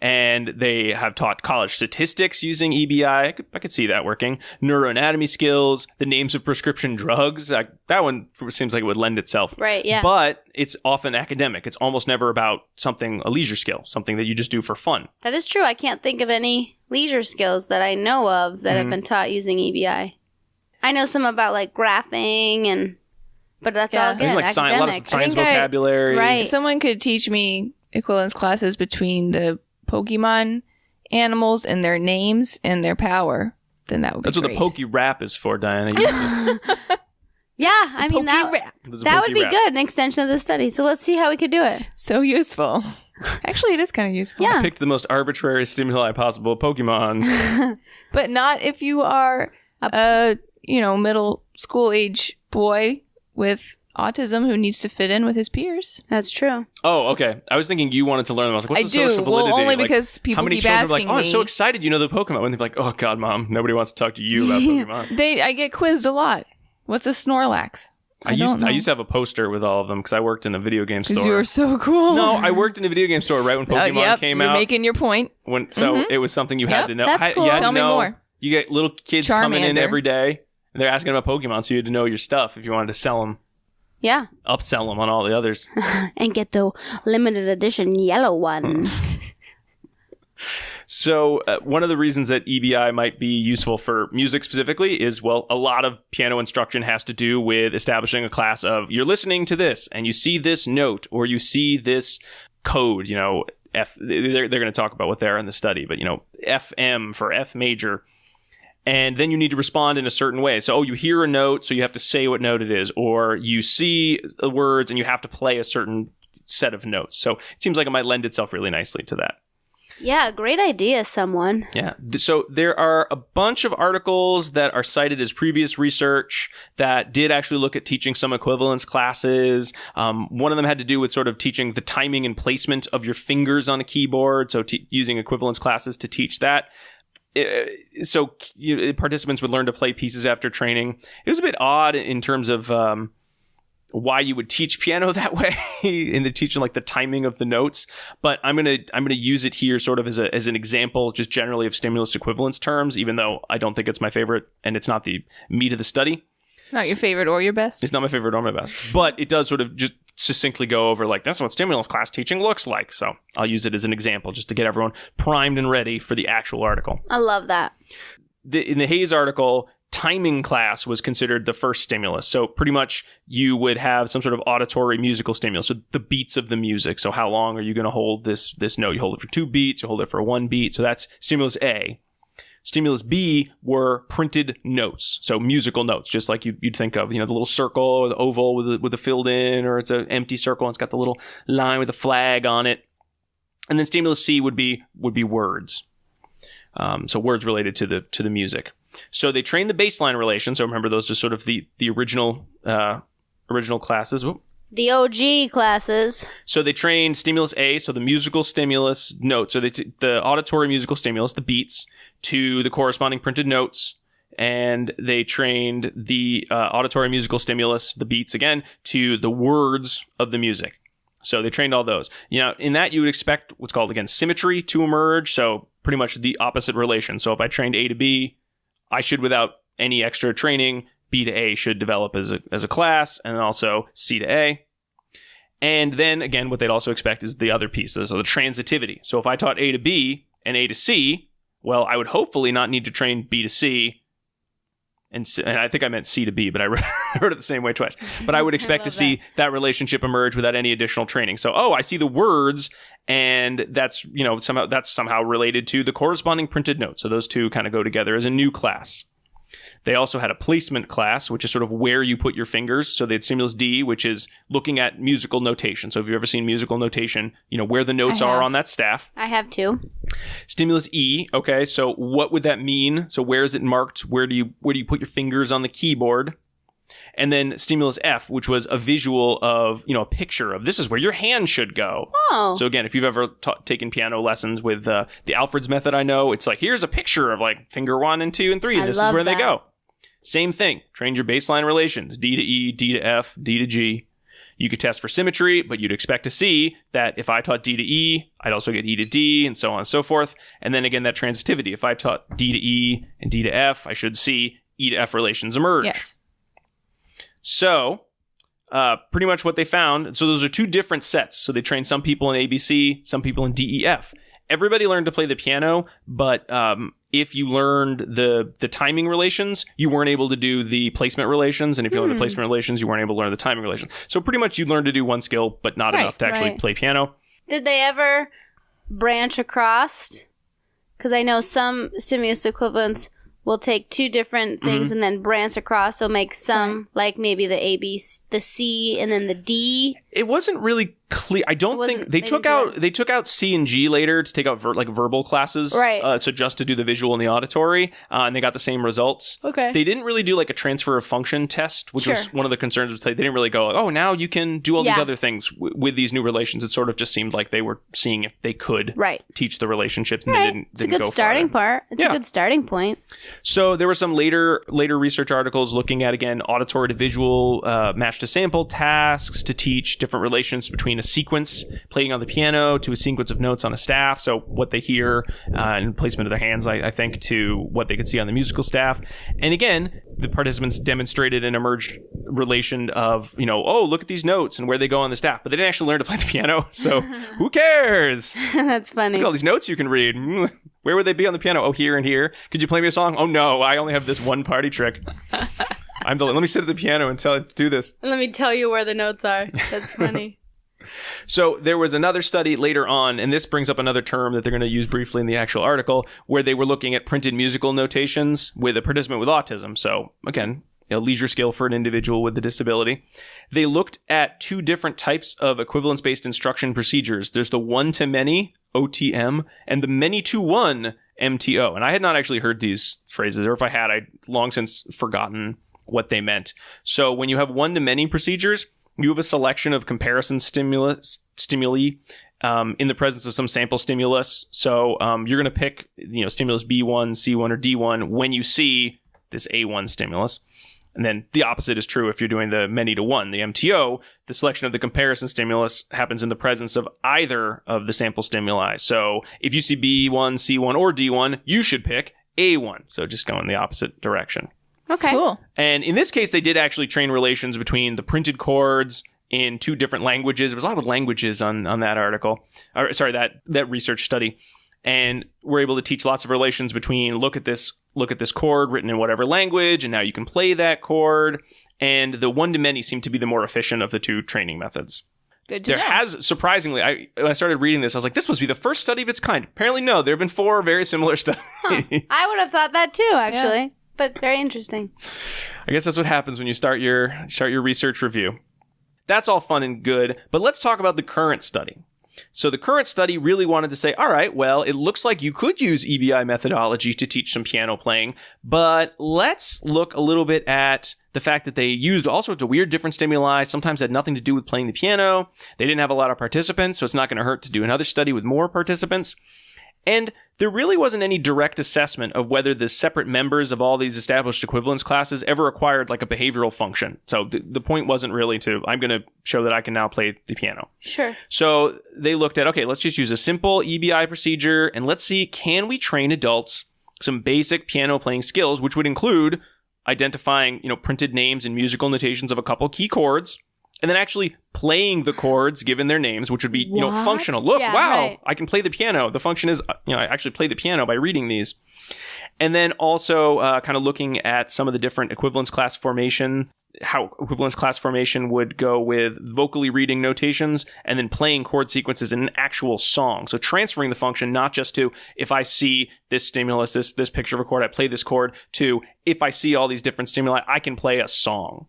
And they have taught college statistics using EBI. I could see that working. Neuroanatomy skills, the names of prescription drugs. That one seems like it would lend itself. Right, yeah. But it's often academic. It's almost never about a leisure skill, something that you just do for fun. That is true. I can't think of any leisure skills that I know of that have been taught using EBI. I know some about like graphing but that's all again like academic. A lot of science vocabulary. Right. If someone could teach me equivalence classes between the Pokemon animals and their names and their power, then that would be That's great. what the Poke Rap is for, Diana. Yeah, I mean that would be good, an extension of the study. So let's see how we could do it. So useful. Actually, it is kind of useful. Yeah. I picked the most arbitrary stimuli possible, Pokemon. But not if you are a middle school age boy with autism who needs to fit in with his peers. That's true. Oh, okay. I was thinking you wanted to learn them. I was like, what's the social validity? Well, only because people how many keep children asking are like, oh, I'm me. so excited you know the Pokemon. And they're like, oh, God, Mom, nobody wants to talk to you about Pokemon. I get quizzed a lot. What's a Snorlax? I used to have a poster with all of them because I worked in a video game store. Because you were so cool. No, I worked in a video game store right when Pokemon came out. You're making your point. It was something you had to know. That's cool. Tell me more. You get little kids coming in every day, and they're asking about Pokemon, so you had to know your stuff if you wanted to sell them. Yeah. Upsell them on all the others. And get the limited edition yellow one. So one of the reasons that EBI might be useful for music specifically is, well, a lot of piano instruction has to do with establishing a class of you're listening to this and you see this note or you see this code, F. They're going to talk about what they're in the study, but, FM for F major. And then you need to respond in a certain way. So, you hear a note, so you have to say what note it is, or you see the words and you have to play a certain set of notes. So it seems like it might lend itself really nicely to that. Yeah, great idea, someone. Yeah. So there are a bunch of articles that are cited as previous research that did actually look at teaching some equivalence classes. One of them had to do with sort of teaching the timing and placement of your fingers on a keyboard. So using equivalence classes to teach that. Participants would learn to play pieces after training. It was a bit odd in terms of why you would teach piano that way in the teaching, like the timing of the notes. But I'm gonna use it here sort of as an example, just generally of stimulus equivalence terms, even though I don't think it's my favorite and it's not the meat of the study. It's not your favorite or your best. It's not my favorite or my best, but it does sort of just succinctly go over like that's what stimulus class teaching looks like. So I'll use it as an example just to get everyone primed and ready for the actual article. I love that. In the Hayes article, timing class was considered the first stimulus. So pretty much you would have some sort of auditory musical stimulus. So the beats of the music. So how long are you going to hold this note? You hold it for 2 beats, you hold it for 1 beat. So that's stimulus A. Stimulus B were printed notes, so musical notes, just like you'd think of, the little circle or the oval with a filled in, or it's an empty circle and it's got the little line with a flag on it. And then stimulus C would be words. So words related to the music. So they trained the baseline relation. So remember, those are sort of the original classes. Oop. The OG classes. So they trained stimulus A, so the musical stimulus notes, so the auditory musical stimulus, the beats, to the corresponding printed notes. And they trained the auditory musical stimulus, the beats again, to the words of the music. So they trained all those. In that you would expect what's called, again, symmetry to emerge. So pretty much the opposite relation. So if I trained A to B, I should, without any extra training, B to A should develop as a class, and also C to A. And then, again, what they'd also expect is the other pieces, so the transitivity. So if I taught A to B and A to C, well, I would hopefully not need to train B to C, and I think I meant C to B, but I wrote it the same way twice. But I would expect to see that relationship emerge without any additional training. So, I see the words, and that's somehow related to the corresponding printed note. So those two kind of go together as a new class. They also had a placement class, which is sort of where you put your fingers. So they had stimulus D, which is looking at musical notation. So if you've ever seen musical notation, where the notes are on that staff. I have too. Stimulus E, okay, so what would that mean? So where is it marked? Where do you put your fingers on the keyboard? And then stimulus F, which was a visual of, a picture of this is where your hand should go. Oh. So again, if you've ever taken piano lessons with the Alfred's method, I know it's like, here's a picture of like finger 1 and 2 and 3. This is where they go. Same thing. Train your baseline relations, D to E, D to F, D to G. You could test for symmetry, but you'd expect to see that if I taught D to E, I'd also get E to D, and so on and so forth. And then again, that transitivity. If I taught D to E and D to F, I should see E to F relations emerge. Yes. So, pretty much what they found, so those are two different sets. So they trained some people in ABC, some people in DEF. Everybody learned to play the piano, but if you learned the timing relations, you weren't able to do the placement relations. And if you learned the placement relations, you weren't able to learn the timing relations. So pretty much you learned to do one skill, but not enough to actually play piano. Did they ever branch across? Because I know some stimulus equivalents will take two different things and then branch across. So make some, like maybe the A, B, the C, and then the D. It wasn't really clear. I don't think they took out C and G later to take out verbal classes. Right. So just to do the visual and the auditory, and they got the same results. Okay. They didn't really do like a transfer of function test, which was one of the concerns. They didn't really go, oh, now you can do all these other things with these new relations. It sort of just seemed like they were seeing if they could teach the relationships, and they didn't. It's a good starting part. It's a good starting point. So there were some later research articles looking at, again, auditory to visual match to sample tasks to teach different relations between a sequence playing on the piano to a sequence of notes on a staff. So what they hear and placement of their hands, I think, to what they could see on the musical staff. And again, the participants demonstrated an emerged relation of, look at these notes and where they go on the staff. But they didn't actually learn to play the piano. So who cares? That's funny. Look at all these notes you can read. Where would they be on the piano? Oh, here and here. Could you play me a song? Oh, no, I only have this one party trick. Let me sit at the piano and tell it to do this. Let me tell you where the notes are. That's funny. So there was another study later on, and this brings up another term that they're going to use briefly in the actual article, where they were looking at printed musical notations with a participant with autism. So again, a leisure skill for an individual with a disability. They looked at two different types of equivalence-based instruction procedures. There's the one-to-many, OTM, and the many-to-one, MTO. And I had not actually heard these phrases, or if I had, I'd long since forgotten what they meant. So when you have one-to-many procedures, you have a selection of comparison stimuli in the presence of some sample stimulus. So you're going to pick, stimulus B1, C1, or D1 when you see this A1 stimulus. And then the opposite is true if you're doing the many-to-one, the MTO. The selection of the comparison stimulus happens in the presence of either of the sample stimuli. So if you see B1, C1, or D1, you should pick A1. So just go in the opposite direction. Okay. Cool. And in this case, they did actually train relations between the printed chords in two different languages. There was a lot of languages on that article. That research study. And we're able to teach lots of relations between look at this chord written in whatever language, and now you can play that chord. And the one-to-many seemed to be the more efficient of the two training methods. Good to there know. has, surprisingly, when I started reading this, I was like, this must be the first study of its kind. Apparently, no. There have been 4 very similar studies. I would have thought that too, actually. Yeah. But very interesting. I guess that's what happens when you start your research review. That's all fun and good, but let's talk about the current study. So the current study really wanted to say, all right, well, it looks like you could use EBI methodology to teach some piano playing, but let's look a little bit at the fact that they used all sorts of weird different stimuli, sometimes had nothing to do with playing the piano. They didn't have a lot of participants, so it's not going to hurt to do another study with more participants. And there really wasn't any direct assessment of whether the separate members of all these established equivalence classes ever acquired like a behavioral function. So the point wasn't really I'm going to show that I can now play the piano. Sure. So they looked at, okay, let's just use a simple EBI procedure and let's see, can we train adults some basic piano playing skills, which would include identifying, printed names and musical notations of a couple key chords, and then actually playing the chords given their names, which would be, functional. Look, Yeah, wow, right. I can play the piano. The function is, I actually play the piano by reading these. And then also kind of looking at some of the different equivalence class formation, how equivalence class formation would go with vocally reading notations and then playing chord sequences in an actual song. So transferring the function not just to, if I see this stimulus, this picture of a chord, I play this chord, to if I see all these different stimuli, I can play a song.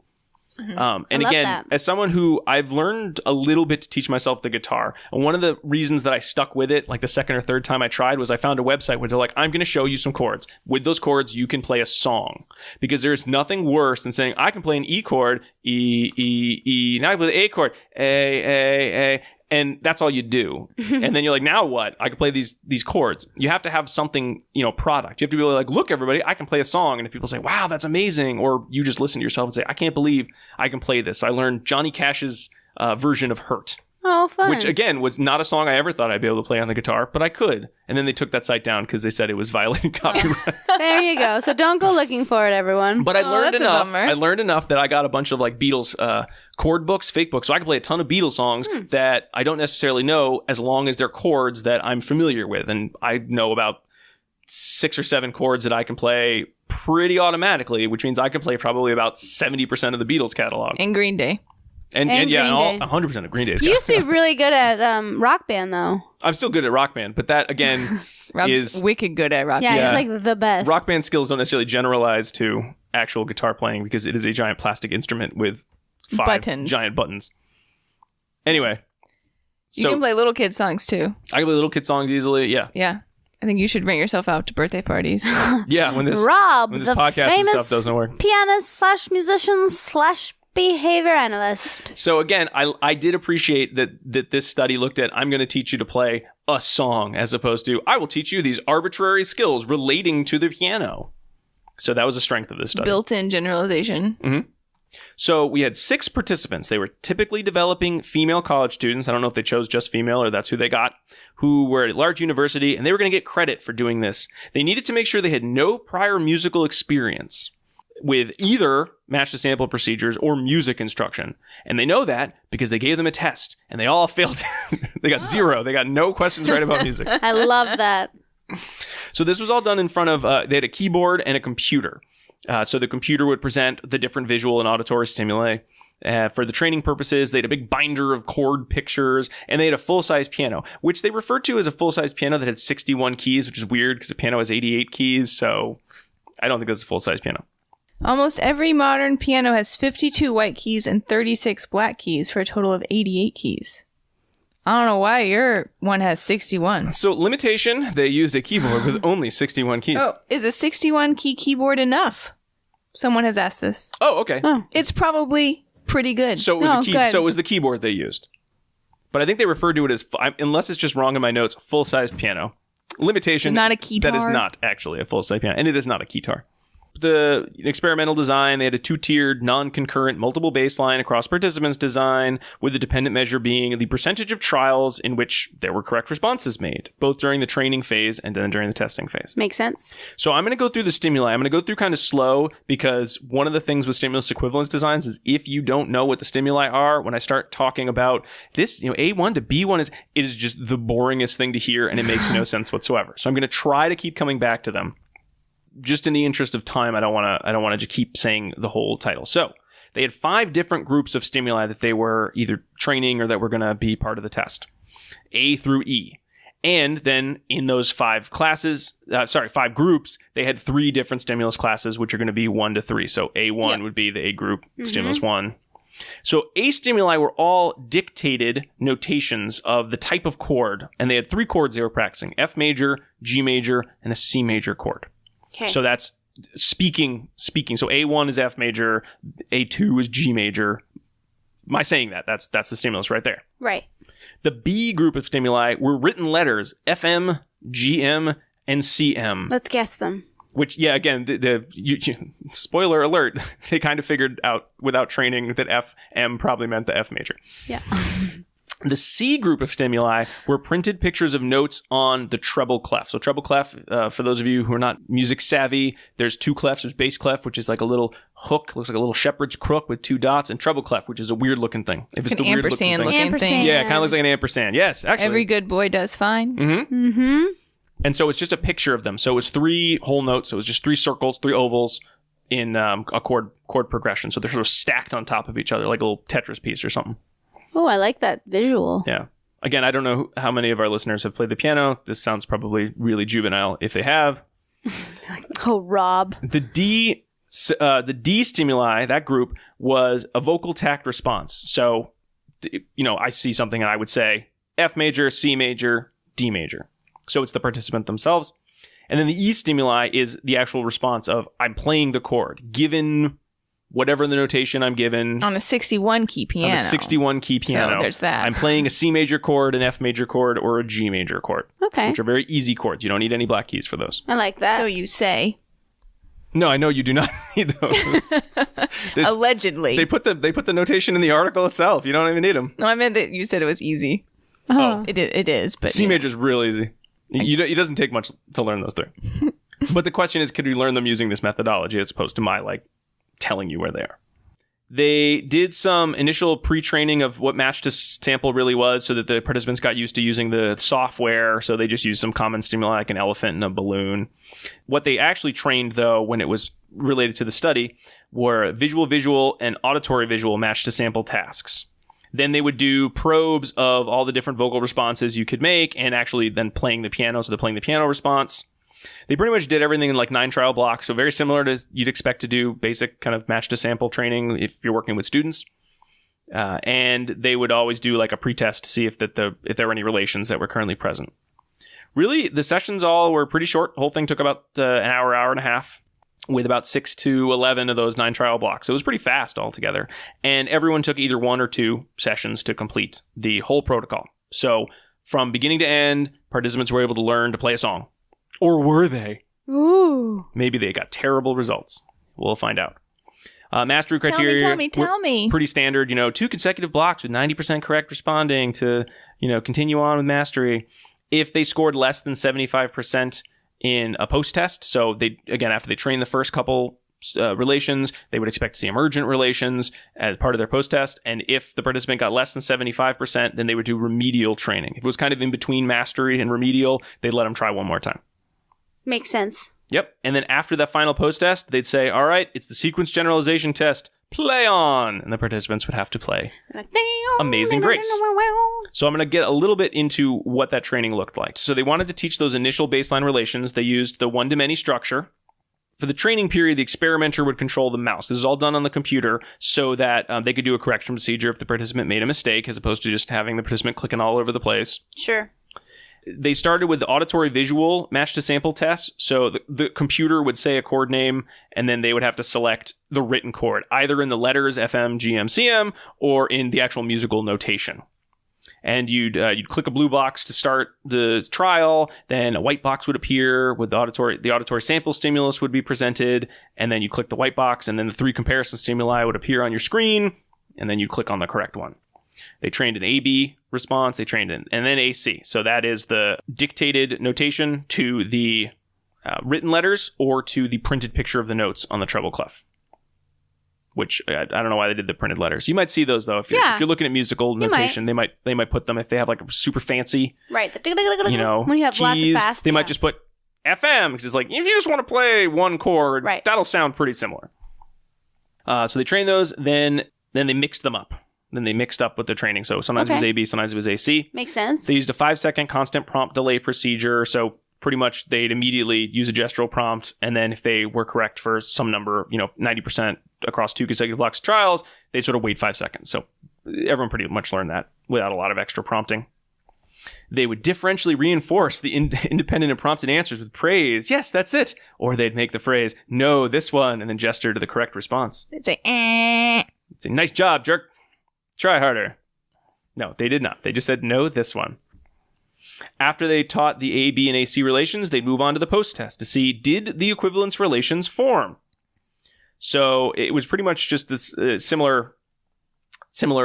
Mm-hmm. And I love again, that. as someone who I've learned a little bit to teach myself the guitar, and one of the reasons that I stuck with it, like the second or third time I tried, was I found a website where they're like, I'm going to show you some chords. With those chords, you can play a song. Because there's nothing worse than saying, I can play an E chord, E, E, E. Now I play the A chord, A. And that's all you do. And then you're like, now what? I can play these chords. You have to have something, product. You have to be able to like, look, everybody, I can play a song. And if people say, wow, that's amazing, or you just listen to yourself and say, I can't believe I can play this. So I learned Johnny Cash's version of Hurt. Oh, fun. Which, again, was not a song I ever thought I'd be able to play on the guitar, but I could. And then they took that site down because they said it was violating copyright. There you go. So don't go looking for it, everyone. But I learned that's a enough. bummer. I learned enough that I got a bunch of like Beatles chord books, fake books, so I can play a ton of Beatles songs that I don't necessarily know, as long as they're chords that I'm familiar with. And I know about 6 or 7 chords that I can play pretty automatically, which means I can play probably about 70% of the Beatles catalog. In Green Day. And Green all Day. 100% of Green Day's You used to catalog. be really good at Rock Band, though. I'm still good at Rock Band, but that again Rob's is wicked good at rock. Yeah, Yeah. he's like the best. Rock Band skills don't necessarily generalize to actual guitar playing because it is a giant plastic instrument with 5 Buttons. giant buttons. Anyway, You so can play little kid songs too. I can play little kid songs easily. Yeah, Yeah. I think you should bring yourself out to birthday parties. yeah. When this Rob, when this the podcast and famous stuff doesn't work. pianist / musician / behavior analyst. So again, I did appreciate that this study looked at, I'm going to teach you to play a song, as opposed to, I will teach you these arbitrary skills relating to the piano. So that was a strength of this study. Built-in generalization. So we had 6 participants. They were typically developing female college students. I don't know if they chose just female or that's who they got, who were at a large university, and they were going to get credit for doing this. They needed to make sure they had no prior musical experience with either match the sample procedures or music instruction. And they know that because they gave them a test and they all failed. They got 0. They got no questions right about music. I love that. So this was all done in front of, they had a keyboard and a computer. So the computer would present the different visual and auditory stimuli. For the training purposes, they had a big binder of chord pictures, and they had a full-size piano, which they referred to as a full-size piano that had 61 keys, which is weird because the piano has 88 keys, so I don't think that's a full-size piano. Almost every modern piano has 52 white keys and 36 black keys for a total of 88 keys. I don't know why your one has 61. So limitation, they used a keyboard with only 61 keys. Oh, is a 61 key keyboard enough? Someone has asked this. Oh, okay. It's probably pretty good. So it was Oh, a key. good. So it was the keyboard they used. But I think they referred to it as, unless it's just wrong in my notes, full-sized piano. Limitation. Not a keytar? That is not actually a full-size piano, and it is not a keytar. The experimental design, they had a 2-tiered, non-concurrent, multiple baseline across participants design, with the dependent measure being the percentage of trials in which there were correct responses made, both during the training phase and then during the testing phase. Makes sense. So I'm going to go through the stimuli. I'm going to go through kind of slow because one of the things with stimulus equivalence designs is if you don't know what the stimuli are, when I start talking about this, A1 to B1, it is just the boringest thing to hear and it makes no sense whatsoever. So I'm going to try to keep coming back to them. Just in the interest of time, I don't want to just keep saying the whole title. So They had 5 different groups of stimuli that they were either training or that were going to be part of the test. A through E. And then in those 5 groups, they had 3 different stimulus classes, which are going to be 1 to 3. So A1 would be the A group, stimulus 1. So A stimuli were all dictated notations of the type of chord, and they had 3 chords they were practicing: F major, G major, and a C major chord. Okay. So that's speaking. So A1 is F major, A2 is G major. Am I saying that? That's the stimulus right there. Right. The B group of stimuli were written letters: FM, GM, and CM. Let's guess them. Which, yeah, again, spoiler alert, they kind of figured out without training that FM probably meant the F major. Yeah. The C group of stimuli were printed pictures of notes on the treble clef. So treble clef, for those of you who are not music savvy, there's 2 clefs. There's bass clef, which is like a little hook, looks like a little shepherd's crook with 2 dots, and treble clef, which is a weird looking thing. If it's An the weird ampersand looking looking thing. thing. Yeah, it kind of looks like an ampersand. Yes, actually. Every good boy does fine. And so it's just a picture of them. So it was 3 whole notes. So it was just 3 circles, 3 ovals in a chord progression. So they're sort of stacked on top of each other like a little Tetris piece or something. Oh, I like that visual. Yeah. Again, I don't know how many of our listeners have played the piano. This sounds probably really juvenile if they have. Oh, Rob. The D stimuli, that group, was a vocal tact response. So, I see something and I would say F major, C major, D major. So it's the participant themselves. And then the E stimuli is the actual response of I'm playing the chord, given whatever the notation I'm given. On a 61 key piano. On a 61 key piano. So there's that. I'm playing a C major chord, an F major chord, or a G major chord. Okay. Which are very easy chords. You don't need any black keys for those. I like that. So you say. No, I know you do not need those. Allegedly. They put the notation in the article itself. You don't even need them. No, I meant that you said it was easy. Oh. It is, but C major is real easy. It doesn't take much to learn those 3. But the question is, could we learn them using this methodology as opposed to my telling you where they are? They did some initial pre-training of what match to sample really was so that the participants got used to using the software. So they just used some common stimuli like an elephant and a balloon. What they actually trained, though, when it was related to the study, were visual, and auditory-visual match to sample tasks. Then they would do probes of all the different vocal responses you could make and actually then playing the piano. So they're playing the piano response. They pretty much did everything in 9 trial blocks. So very similar to you'd expect to do basic kind of match to sample training if you're working with students. And they would always do a pretest to see if there were any relations that were currently present. Really, the sessions all were pretty short. The whole thing took about an hour and a half, with about 6 to 11 of those 9 trial blocks. So it was pretty fast altogether. And everyone took either 1 or 2 sessions to complete the whole protocol. So from beginning to end, participants were able to learn to play a song. Or were they? Ooh. Maybe they got terrible results. We'll find out. Mastery criteria. Tell me. Pretty standard, 2 consecutive blocks with 90% correct responding to, continue on with mastery. If they scored less than 75% in a post-test, so they, again, after they train the first couple relations, they would expect to see emergent relations as part of their post-test. And if the participant got less than 75%, then they would do remedial training. If it was kind of in between mastery and remedial, they'd let them try one more time. Makes sense. Yep. And then after that final post-test, they'd say, all right, it's the sequence generalization test. Play on! And the participants would have to play Amazing Grace. So I'm going to get a little bit into what that training looked like. So they wanted to teach those initial baseline relations. They used the one-to-many structure. For the training period, the experimenter would control the mouse. This is all done on the computer so that they could do a correction procedure if the participant made a mistake, as opposed to just having the participant clicking all over the place. Sure. They started with the auditory visual match to sample test. So the computer would say a chord name, and then they would have to select the written chord, either in the letters FM, GM, CM, or in the actual musical notation. And you'd click a blue box to start the trial, then a white box would appear with the auditory sample stimulus would be presented, and then you click the white box, and then the 3 comparison stimuli would appear on your screen, and then you'd click on the correct one. They trained an AB response, and then AC. So that is the dictated notation to the written letters or to the printed picture of the notes on the treble clef. Which I don't know why they did the printed letters. You might see those though if you're looking at musical notation. They might put them if they have a super fancy, right? When you have keys, lots of fast, they might just put FM because it's if you just want to play one chord, right, that'll sound pretty similar. So they trained those, then they mixed them up. Then they mixed up with the training. So sometimes it was AB, sometimes it was AC. Makes sense. They used a 5-second constant prompt delay procedure. So pretty much they'd immediately use a gestural prompt. And then if they were correct for some number, 90% across 2 consecutive blocks of trials, they'd sort of wait 5 seconds. So everyone pretty much learned that without a lot of extra prompting. They would differentially reinforce the independent and prompted answers with praise. Yes, that's it. Or they'd make the phrase, no, this one, and then gesture to the correct response. They'd say, eh. They'd say, nice job, jerk. Try harder. No, they did not. They just said, no, this one. After they taught the A, B, and AC relations, they'd move on to the post-test to see, did the equivalence relations form? So it was pretty much just this similar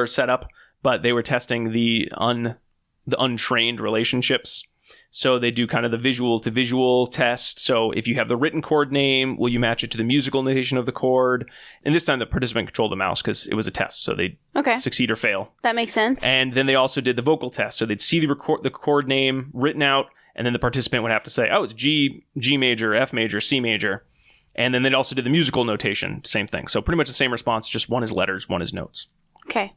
setup, but they were testing the untrained relationships. So they do kind of the visual to visual test. So if you have the written chord name, will you match it to the musical notation of the chord? And this time the participant controlled the mouse because it was a test. So they'd succeed or fail. That makes sense. And then they also did the vocal test. So they'd see the chord name written out, and then the participant would have to say, oh, it's G major, F major, C major. And then they'd also do the musical notation. Same thing. So pretty much the same response, just one is letters, one is notes. Okay.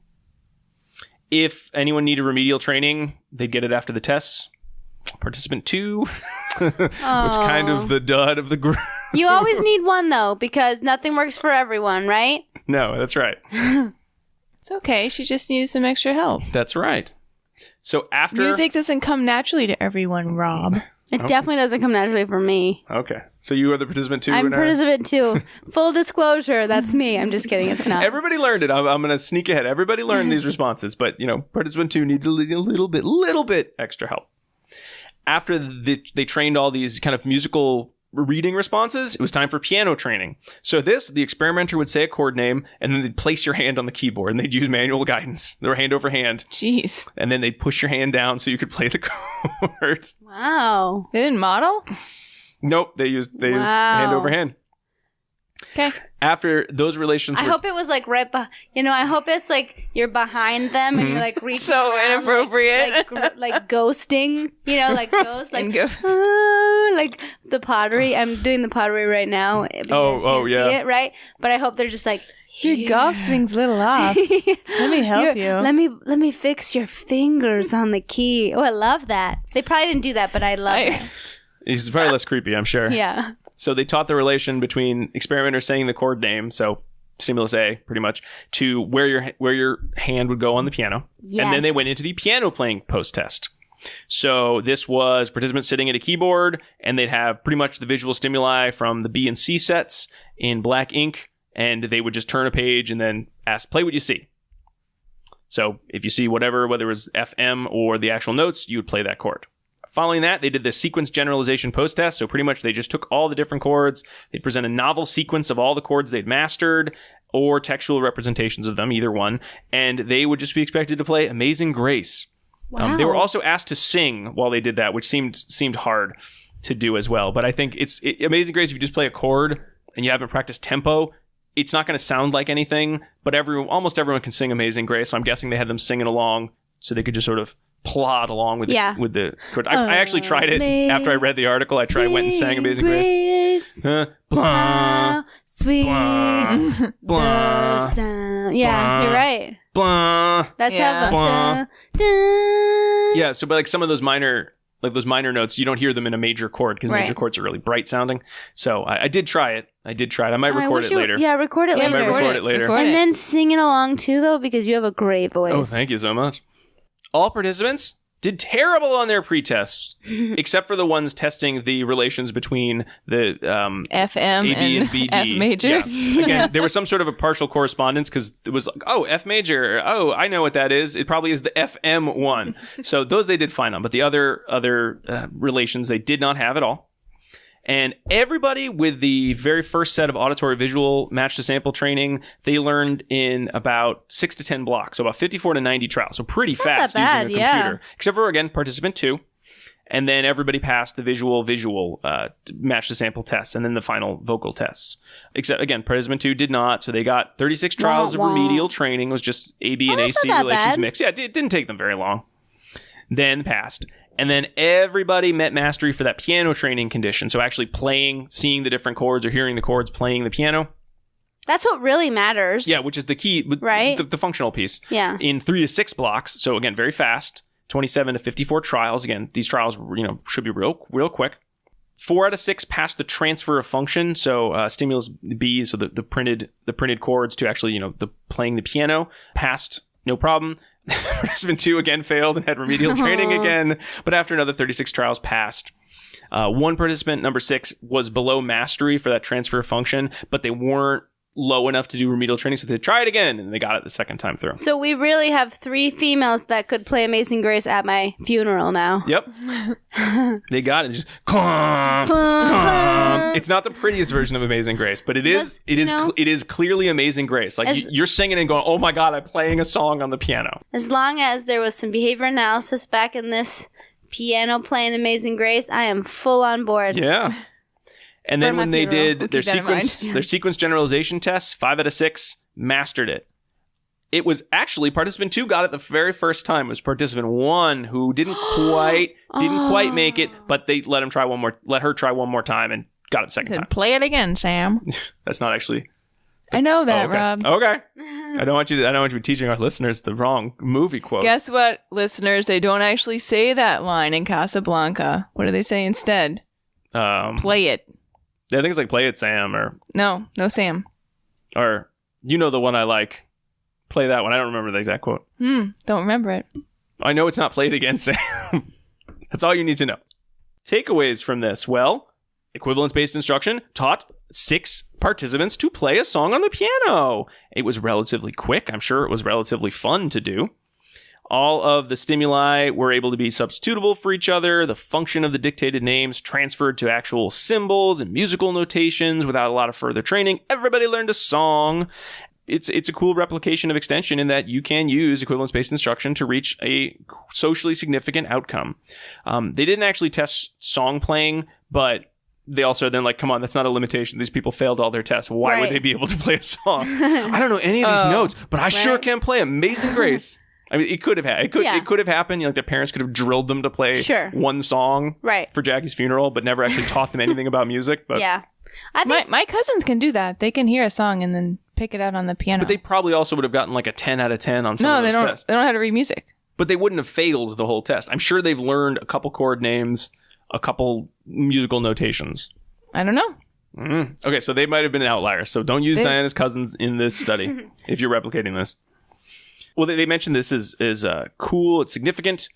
If anyone needed remedial training, they'd get it after the tests. Participant 2 was kind of the dud of the group. You always need one, though, because nothing works for everyone, right? No, that's right. It's okay. She just needed some extra help. That's right. So after... Music doesn't come naturally to everyone, Rob. It definitely doesn't come naturally for me. Okay. So you are the participant 2? I'm participant 2. Full disclosure, that's me. I'm just kidding. It's not. Everybody learned it. I'm going to sneak ahead. Everybody learned these responses, but, participant 2 needed a little bit extra help. After they trained all these kind of musical reading responses, it was time for piano training. So the experimenter would say a chord name, and then they'd place your hand on the keyboard, and they'd use manual guidance. They were hand over hand. Jeez. And then they'd push your hand down so you could play the chords. Wow. They didn't model? Nope. They used hand over hand. Okay. After those relations I hope it was like right behind, I hope it's like you're behind them and you're like reaching so around, inappropriate. like ghosting, like ghosts, like like the pottery. I'm doing the pottery right now. But you guys can't see it, right? But I hope they're just like, your golf swing's a little off. Let me help you. Let me fix your fingers on the key. Oh, I love that. They probably didn't do that, but I love it. It's probably less creepy, I'm sure. Yeah. So they taught the relation between experimenter saying the chord name, so stimulus A, pretty much, to where your hand would go on the piano. Yes. And then they went into the piano playing post-test. So this was participants sitting at a keyboard, and they'd have pretty much the visual stimuli from the B and C sets in black ink, and they would just turn a page and then ask, play what you see. So if you see whether it was FM or the actual notes, you would play that chord. Following that, they did the sequence generalization post-test. So pretty much they just took all the different chords. They'd present a novel sequence of all the chords they'd mastered or textual representations of them, either one. And they would just be expected to play Amazing Grace. Wow. They were also asked to sing while they did that, which seemed hard to do as well. But I think Amazing Grace, if you just play a chord and you haven't practiced tempo, it's not going to sound like anything. But almost everyone can sing Amazing Grace. So I'm guessing they had them singing along so they could just sort of plod along with the chord. I actually tried it after I read the article. I went and sang Amazing Grace. Blah, sweet, blah, blah, yeah, you're right. Blah, that's yeah. how. Yeah, so but like some of those minor notes, you don't hear them in a major chord because major chords are really bright sounding. So I did try it. I might record it later. Yeah, record it later. I might record it later. And then sing it along too, though, because you have a great voice. Oh, thank you so much. All participants did terrible on their pretests, except for the ones testing the relations between the FM AB and BD. F major. Yeah. Again, there was some sort of a partial correspondence because it was like, oh, F major. Oh, I know what that is. It probably is the FM one. So those they did fine on, but the other relations they did not have at all. And everybody with the very first set of auditory visual match to sample training, they learned in about 6 to 10 blocks. So about 54 to 90 trials. So pretty fast using a computer. Yeah. Except for, again, participant 2. And then everybody passed the visual match to sample test and then the final vocal tests. Except, again, participant 2 did not. So they got 36 trials of remedial training. It was just AB and AC relations mixed. Yeah, it didn't take them very long. Then passed. And then everybody met mastery for that piano training condition. So actually playing, seeing the different chords or hearing the chords playing the piano. That's what really matters. Yeah, which is the key, right? The functional piece. Yeah. In 3 to 6 blocks. So again, very fast. 27 to 54 trials. Again, these trials, should be real quick. 4 out of 6 passed the transfer of function. So stimulus B, so the printed chords to actually, the playing the piano, passed no problem. Participant 2 again failed and had remedial training again. But after another 36 trials, passed. One participant, number 6, was below mastery for that transfer of function, but they weren't low enough to do remedial training, so they tried again, and they got it the second time through. So we really have 3 females that could play Amazing Grace at my funeral now. Yep. They got it. Just clomp, clomp. It's not the prettiest version of Amazing Grace, but it is clearly Amazing Grace. Like you're singing and going, "Oh my God, I'm playing a song on the piano." As long as there was some behavior analysis back in this piano playing Amazing Grace, I am full on board. Yeah. And then when they did their sequence generalization tests, 5 out of 6 mastered it. It was actually participant 2 got it the very first time. It was participant 1 who didn't quite make it, but they let her try one more time and got it the second time. Play it again, Sam. That's not actually. I know that, okay. Rob. Okay. I don't want you to be teaching our listeners the wrong movie quote. Guess what, listeners? They don't actually say that line in Casablanca. What do they say instead? Play it. I think it's like "Play It, Sam," or no Sam, or the one I like. Play that one. I don't remember the exact quote. Don't remember it. I know it's not "Play It Again, Sam." That's all you need to know. Takeaways from this: well, equivalence-based instruction taught 6 participants to play a song on the piano. It was relatively quick. I'm sure it was relatively fun to do. All of the stimuli were able to be substitutable for each other. The function of the dictated names transferred to actual symbols and musical notations without a lot of further training. Everybody learned a song. It's a cool replication of extension in that you can use equivalence-based instruction to reach a socially significant outcome. They didn't actually test song playing, but they also then come on, that's not a limitation. These people failed all their tests. Why would they be able to play a song? I don't know any of these notes, but I sure can play Amazing Grace. I mean, it could have it could have happened. Their parents could have drilled them to play one song for Jackie's funeral, but never actually taught them anything about music. But yeah, I think my cousins can do that. They can hear a song and then pick it out on the piano. But they probably also would have gotten a 10 out of 10 on some of those tests. They don't know how to read music. But they wouldn't have failed the whole test. I'm sure they've learned a couple chord names, a couple musical notations. I don't know. Okay, so they might have been outliers. So don't use Diana's cousins in this study if you're replicating this. Well, they mentioned this is cool, it's significant,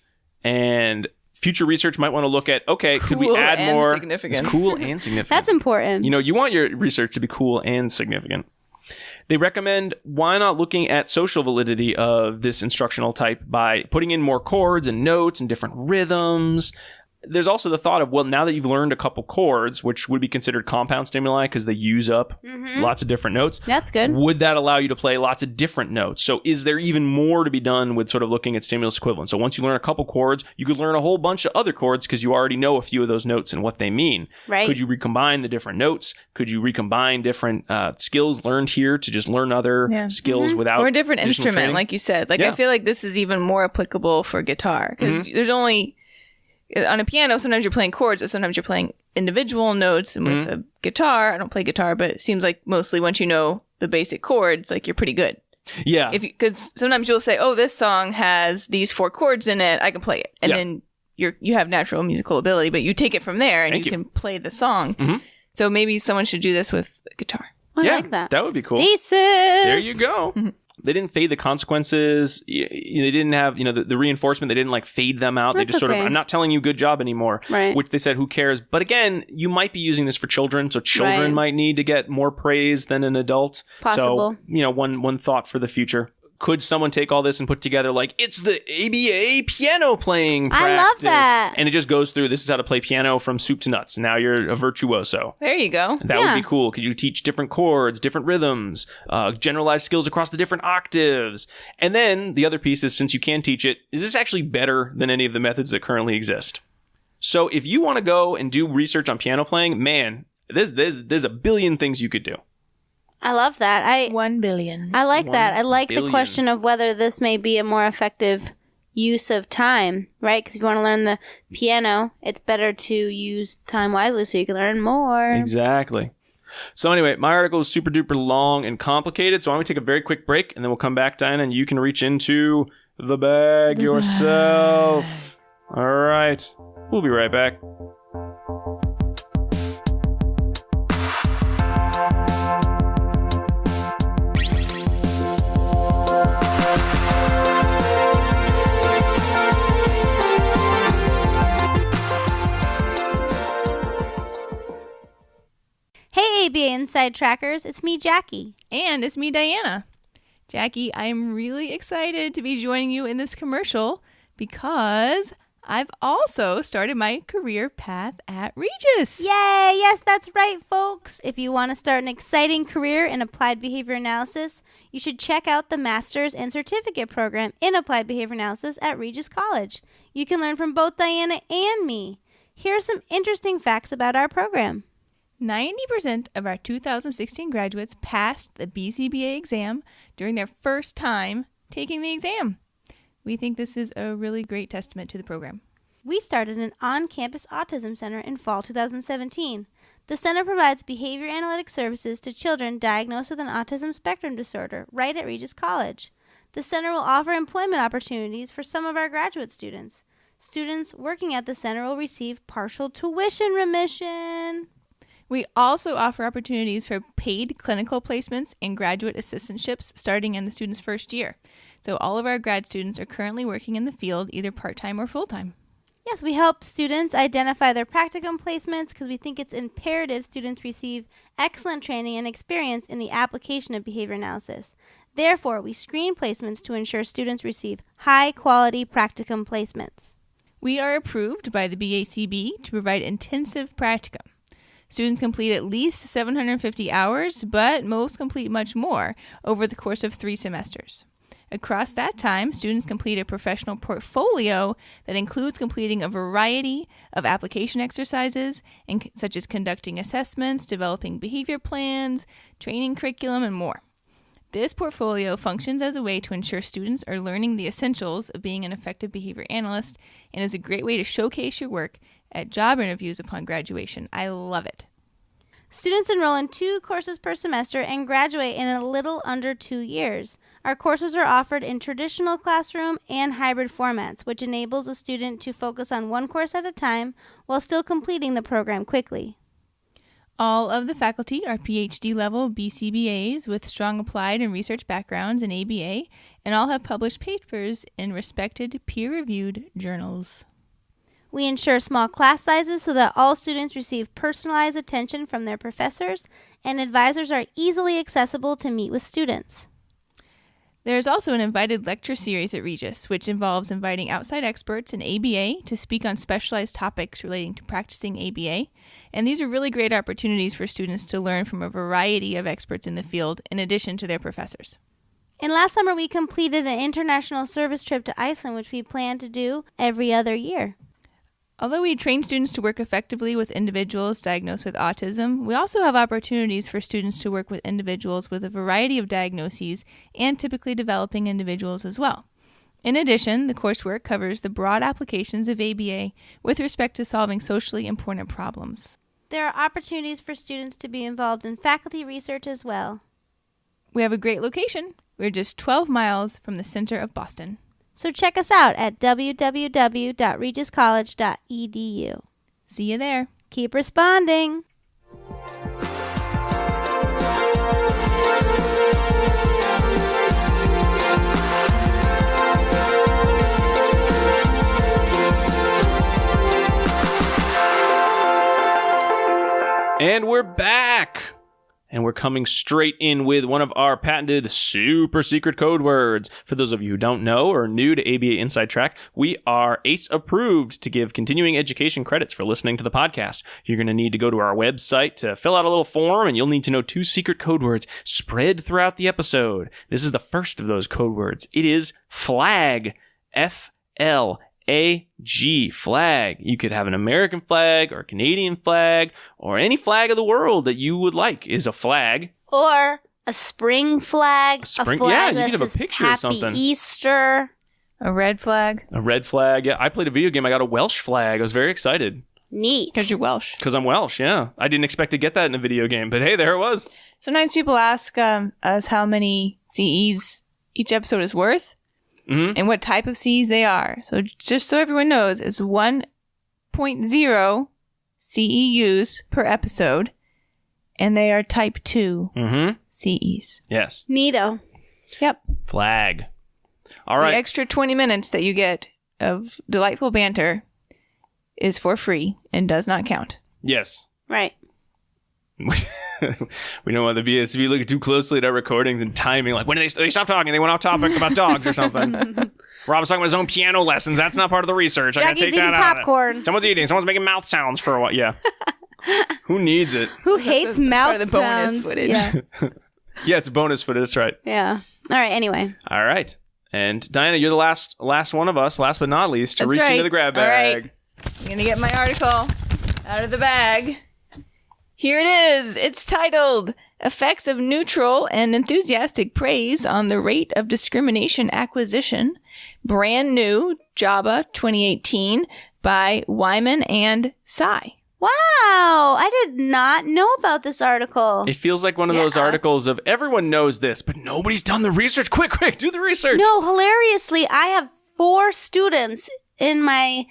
and future research might want to look at, could we add more? Significant. It's cool and significant. That's important. You want your research to be cool and significant. They recommend why not looking at social validity of this instructional type by putting in more chords and notes and different rhythms. There's also the thought of, well, now that you've learned a couple chords, which would be considered compound stimuli because they use up lots of different notes. That's good. Would that allow you to play lots of different notes? So is there even more to be done with sort of looking at stimulus equivalence? So once you learn a couple chords, you could learn a whole bunch of other chords because you already know a few of those notes and what they mean. Right. Could you recombine the different notes? Could you recombine different skills learned here to just learn other skills without or a different instrument, training? like you said. I feel like this is even more applicable for guitar because there's only... On a piano, sometimes you're playing chords, or sometimes you're playing individual notes. And with a guitar, I don't play guitar, but it seems like mostly once you know the basic chords, you're pretty good. Yeah. Because sometimes you'll say, "Oh, this song has these 4 chords in it. I can play it," and then you have natural musical ability, but you take it from there and you can play the song. So maybe someone should do this with guitar. I like that. That would be cool. Thesis. There you go. They didn't fade the consequences. They didn't have, the reinforcement. They didn't fade them out. They just sort of, I'm not telling you good job anymore. Right. Which they said, who cares? But again, you might be using this for children. So children might need to get more praise than an adult. Possible. So, one thought for the future. Could someone take all this and put together it's the ABA piano playing practice? I love that. And it just goes through, this is how to play piano from soup to nuts. Now you're a virtuoso. There you go. That would be cool. Could you teach different chords, different rhythms, generalized skills across the different octaves? And then the other piece is, since you can teach it, is this actually better than any of the methods that currently exist? So if you want to go and do research on piano playing, man, there's a billion things you could do. I love that. 1 billion. I like that. I like billion. the question of whether this may be a more effective use of time, right? Because if you want to learn the piano, it's better to use time wisely so you can learn more. Exactly. So anyway, my article is super duper long and complicated, so why don't we take a very quick break, and then we'll come back, Diana, and you can reach into the bag yourself. All right. We'll be right back. Hey, ABA Inside Trackers, it's me, Jackie. And it's me, Diana. Jackie, I'm really excited to be joining you in this commercial because I've also started my career path at Regis. Yay! Yes, that's right, folks. If you want to start an exciting career in applied behavior analysis, you should check out the Master's and Certificate program in Applied Behavior Analysis at Regis College. You can learn from both Diana and me. Here are some interesting facts about our program. 90% of our 2016 graduates passed the BCBA exam during their first time taking the exam. We think this is a really great testament to the program. We started an on-campus autism center in fall 2017. The center provides behavior analytic services to children diagnosed with an autism spectrum disorder right at Regis College. The center will offer employment opportunities for some of our graduate students. Students working at the center will receive partial tuition remission. We also offer opportunities for paid clinical placements and graduate assistantships starting in the student's first year. So all of our grad students are currently working in the field either part-time or full-time. Yes, we help students identify their practicum placements because we think it's imperative students receive excellent training and experience in the application of behavior analysis. Therefore, we screen placements to ensure students receive high-quality practicum placements. We are approved by the BACB to provide intensive practicum. Students complete at least 750 hours, but most complete much more over the course of 3 semesters. Across that time, students complete a professional portfolio that includes completing a variety of application exercises, such as conducting assessments, developing behavior plans, training curriculum, and more. This portfolio functions as a way to ensure students are learning the essentials of being an effective behavior analyst and is a great way to showcase your work at job interviews upon graduation. I love it. Students enroll in 2 courses per semester and graduate in a little under 2 years. Our courses are offered in traditional classroom and hybrid formats, which enables a student to focus on one course at a time while still completing the program quickly. All of the faculty are PhD-level BCBAs with strong applied and research backgrounds in ABA, and all have published papers in respected peer-reviewed journals. We ensure small class sizes so that all students receive personalized attention from their professors, and advisors are easily accessible to meet with students. There's also an invited lecture series at Regis, which involves inviting outside experts in ABA to speak on specialized topics relating to practicing ABA, and these are really great opportunities for students to learn from a variety of experts in the field in addition to their professors. And last summer we completed an international service trip to Iceland, which we plan to do every other year. Although we train students to work effectively with individuals diagnosed with autism, we also have opportunities for students to work with individuals with a variety of diagnoses and typically developing individuals as well. In addition, the coursework covers the broad applications of ABA with respect to solving socially important problems. There are opportunities for students to be involved in faculty research as well. We have a great location. We're just 12 miles from the center of Boston. So check us out at www.regiscollege.edu. See you there. Keep responding. And we're back. And we're coming straight in with one of our patented super secret code words. For those of you who don't know or are new to ABA Inside Track, we are ACE approved to give continuing education credits for listening to the podcast. You're going to need to go to our website to fill out a little form, and you'll need to know 2 secret code words spread throughout the episode. This is the first of those code words. It is FLAG. FLAG, flag. You could have an American flag or a Canadian flag or any flag of the world that you would like is a flag. Or a spring flag. A flag yeah, you could have a picture Happy of something. Easter. A red flag. A red flag. Yeah, I played a video game. I got a Welsh flag. I was very excited. Neat. Because you're Welsh. Because I'm Welsh, yeah. I didn't expect to get that in a video game, but hey, there it was. Sometimes people ask us how many CEs each episode is worth and what type of CEs they are. So just so everyone knows, it's 1.0 CEUs per episode, and they are type 2 CEs. Yes. Neato. Yep. Flag. All right. The extra 20 minutes that you get of delightful banter is for free and does not count. Yes. Right. We don't want the BSB looking too closely at our recordings and timing. Like, when did they stop talking? They went off topic about dogs or something. Rob's talking about his own piano lessons. That's not part of the research. I gotta Jackie's take that eating out. popcorn. Someone's eating. Someone's making mouth sounds for a while. Yeah. Who needs it? Who hates mouth part of the bonus sounds? footage. Yeah. Yeah, it's bonus footage. That's right. Yeah. All right. Anyway. All right. And Diana, you're the last one of us, last but not least, to That's reach right. into the grab All bag. right. I'm going to get my article out of the bag. Here it is. It's titled Effects of Neutral and Enthusiastic Praise on the Rate of Discrimination Acquisition. Brand new, Java 2018 by Weyman and Sai. Wow. I did not know about this article. It feels like one of those articles of everyone knows this, but nobody's done the research. Quick, do the research. No, hilariously, I have 4 students in my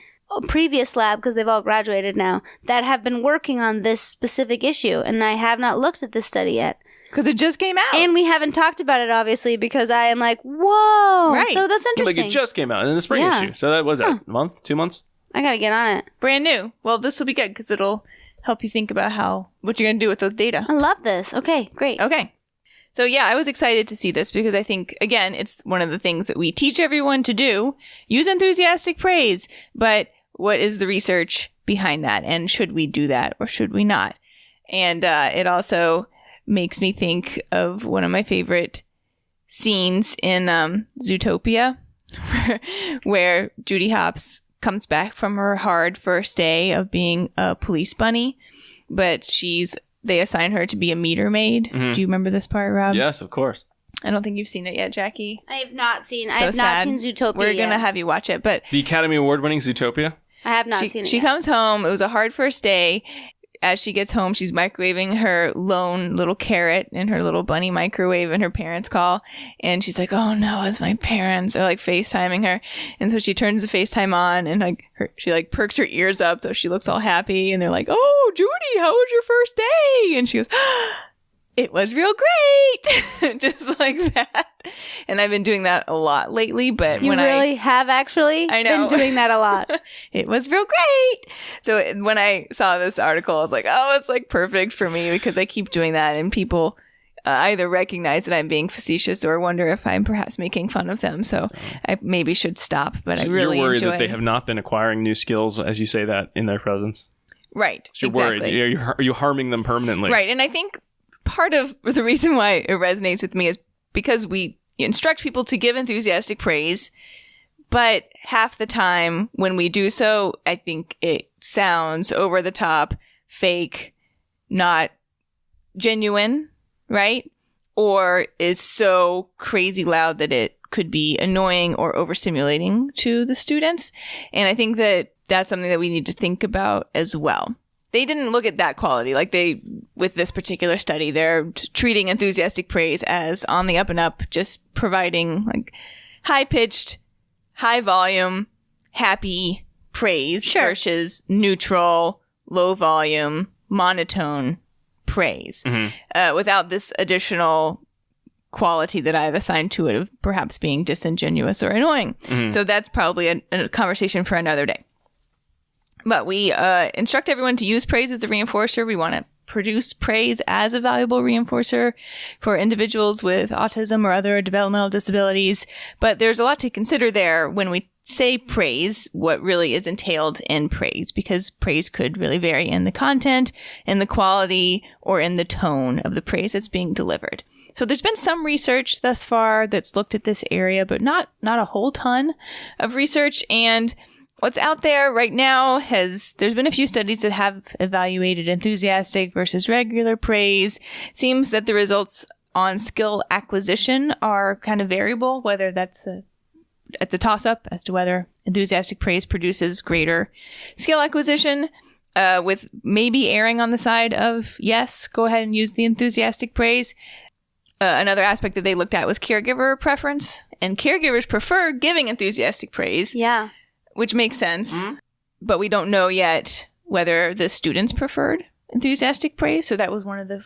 previous lab, because they've all graduated now, that have been working on this specific issue, and I have not looked at this study yet. Because it just came out. And we haven't talked about it, obviously, because I am like, whoa. Right. So that's interesting. Like, it just came out in the spring issue. So that was a month, 2 months? I gotta get on it. Brand new. Well, this will be good because it'll help you think about what you're going to do with those data. I love this. Okay, great. Okay. So yeah, I was excited to see this because I think, again, it's one of the things that we teach everyone to do. Use enthusiastic praise. But what is the research behind that? And should we do that or should we not? And it also makes me think of one of my favorite scenes in Zootopia where Judy Hopps comes back from her hard first day of being a police bunny, but they assign her to be a meter maid. Do you remember this part, Rob? Yes, of course. I don't think you've seen it yet, Jackie. I have not seen Sad. Zootopia We're yet. going to have you watch it, but The Academy Award winning Zootopia? I have not seen it she yet. comes home. It was a hard first day. As she gets home, she's microwaving her lone little carrot in her little bunny microwave, and her parents call. And she's like, oh no, it's my parents. They're like FaceTiming her. And so she turns the FaceTime on and she perks her ears up so she looks all happy. And they're like, oh, Judy, how was your first day? And she goes, it was real great. Just like that. And I've been doing that a lot lately, but You really have actually I know. been doing that a lot. It was real great. So when I saw this article, I was like, oh, it's like perfect for me because I keep doing that. And people either recognize that I'm being facetious or wonder if I'm perhaps making fun of them. So I maybe should stop, but So I really you're worried enjoy that they have not been acquiring new skills, as you say that, in their presence. Right. So you're exactly. worried. Are you harming them permanently? Right. And I think part of the reason why it resonates with me is because we instruct people to give enthusiastic praise, but half the time when we do so, I think it sounds over the top, fake, not genuine, right? Or is so crazy loud that it could be annoying or overstimulating to the students. And I think that that's something that we need to think about as well. They didn't look at that quality. With this particular study, they're treating enthusiastic praise as on the up and up, just providing high-pitched, high-volume, happy praise versus neutral, low-volume, monotone praise without this additional quality that I've assigned to it of perhaps being disingenuous or annoying. So that's probably a conversation for another day. But we instruct everyone to use praise as a reinforcer. We want to produce praise as a valuable reinforcer for individuals with autism or other developmental disabilities. But there's a lot to consider there when we say praise, what really is entailed in praise, because praise could really vary in the content, in the quality, or in the tone of the praise that's being delivered. So there's been some research thus far that's looked at this area, but not a whole ton of research. And what's out there right now there's been a few studies that have evaluated enthusiastic versus regular praise. Seems that the results on skill acquisition are kind of variable, whether it's a toss-up as to whether enthusiastic praise produces greater skill acquisition. with maybe erring on the side of, yes, go ahead and use the enthusiastic praise. Another aspect that they looked at was caregiver preference. And caregivers prefer giving enthusiastic praise. Yeah. Which makes sense. Mm-hmm. But we don't know yet whether the students preferred enthusiastic praise. So that was one of the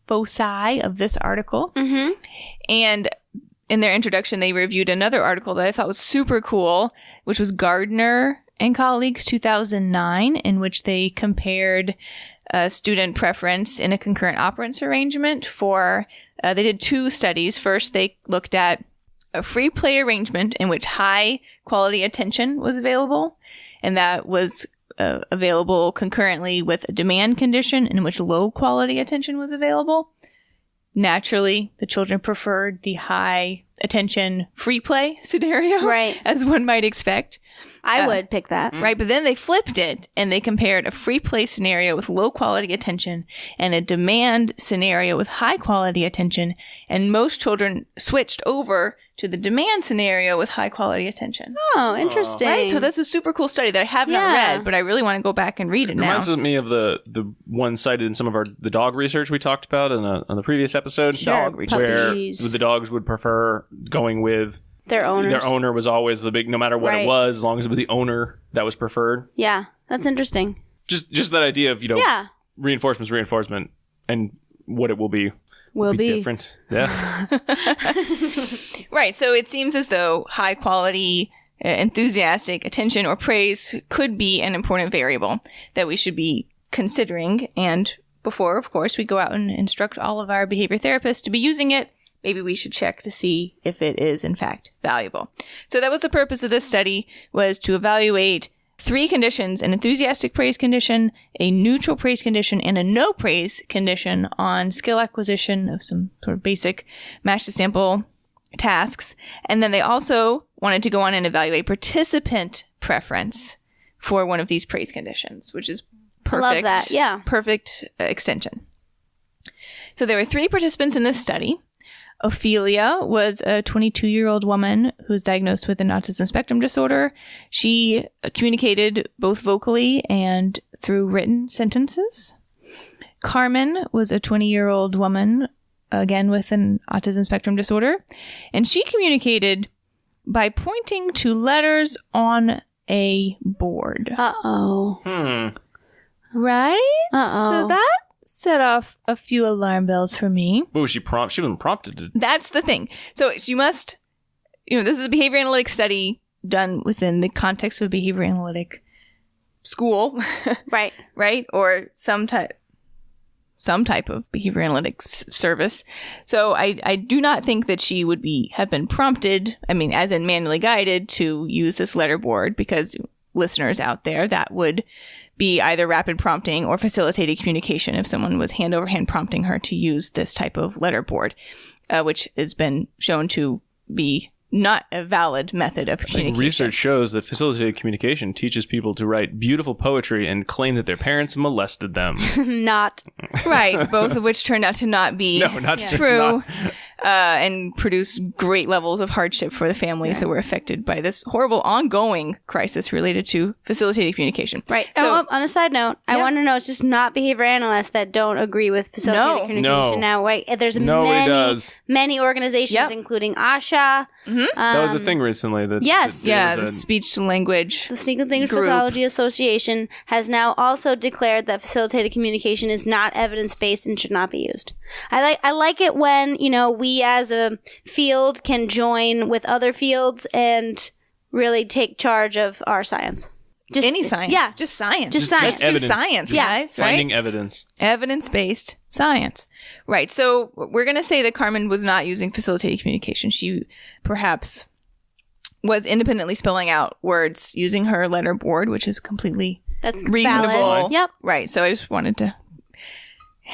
foci of this article. Mm-hmm. And in their introduction, they reviewed another article that I thought was super cool, which was Gardner and colleagues 2009, in which they compared student preference in a concurrent operance arrangement for, they did 2 studies. First, they looked at a free play arrangement in which high quality attention was available, and that was available concurrently with a demand condition in which low quality attention was available. Naturally, the children preferred the high attention free play scenario, right, as one might expect. I would pick that. Right, but then they flipped it and they compared a free play scenario with low quality attention and a demand scenario with high quality attention, and most children switched over to the demand scenario with high quality attention. Oh, interesting. Right, so that's a super cool study that I have not read, but I really want to go back and read it now. Reminds me of the one cited in some of the dog research we talked about on the previous episode. Sure, dog research. Where the dogs would prefer going with their owners. Their owner was always the big, no matter what it was, as long as it was the owner that was preferred. Yeah, that's interesting. Just that idea of, reinforcement's reinforcement, and what it will be different. Yeah. Right. So it seems as though high quality, enthusiastic attention or praise could be an important variable that we should be considering. And before, of course, we go out and instruct all of our behavior therapists to be using it, maybe we should check to see if it is in fact valuable. So that was the purpose of this study, was to evaluate 3 conditions: an enthusiastic praise condition, a neutral praise condition, and a no praise condition on skill acquisition of some sort of basic match to sample tasks. And then they also wanted to go on and evaluate participant preference for one of these praise conditions, which is perfect. I love that. Yeah. Perfect extension. So there were 3 participants in this study. Ophelia was a 22-year-old woman who was diagnosed with an autism spectrum disorder. She communicated both vocally and through written sentences. Carmen was a 20-year-old woman, again with an autism spectrum disorder, and she communicated by pointing to letters on a board. Uh-oh. Right? Uh-oh. So that set off a few alarm bells for me. What was she prompted? She wasn't prompted to. That's the thing. So you must, this is a behavior analytics study done within the context of a behavior analytic school. Right. Right? Or some type of behavior analytics service. So I do not think that she would have been prompted, as in manually guided, to use this letter board, because listeners out there, that would be either rapid prompting or facilitated communication if someone was hand over hand prompting her to use this type of letter board, which has been shown to be not a valid method of communication. Research shows that facilitated communication teaches people to write beautiful poetry and claim that their parents molested them. Not. Right, both of which turned out to not be true. And produce great levels of hardship for the families that were affected by this horrible ongoing crisis related to facilitated communication. Right. So, on a side note, I want to know, it's just not behavior analysts that don't agree with facilitated communication now. Right? There's many organizations, including ASHA. Mm-hmm. That was a thing recently. The speech to language. The Speech to Language Pathology Association has now also declared that facilitated communication is not evidence-based and should not be used. I like it when, we as a field can join with other fields and really take charge of our science. Just any science. Yeah. Just science. Just science. Just science, guys. Finding evidence. Evidence-based science. Right. So we're going to say that Carmen was not using facilitated communication. She perhaps was independently spelling out words using her letter board, which is completely reasonable. Valid. Yep. Right. So I just wanted to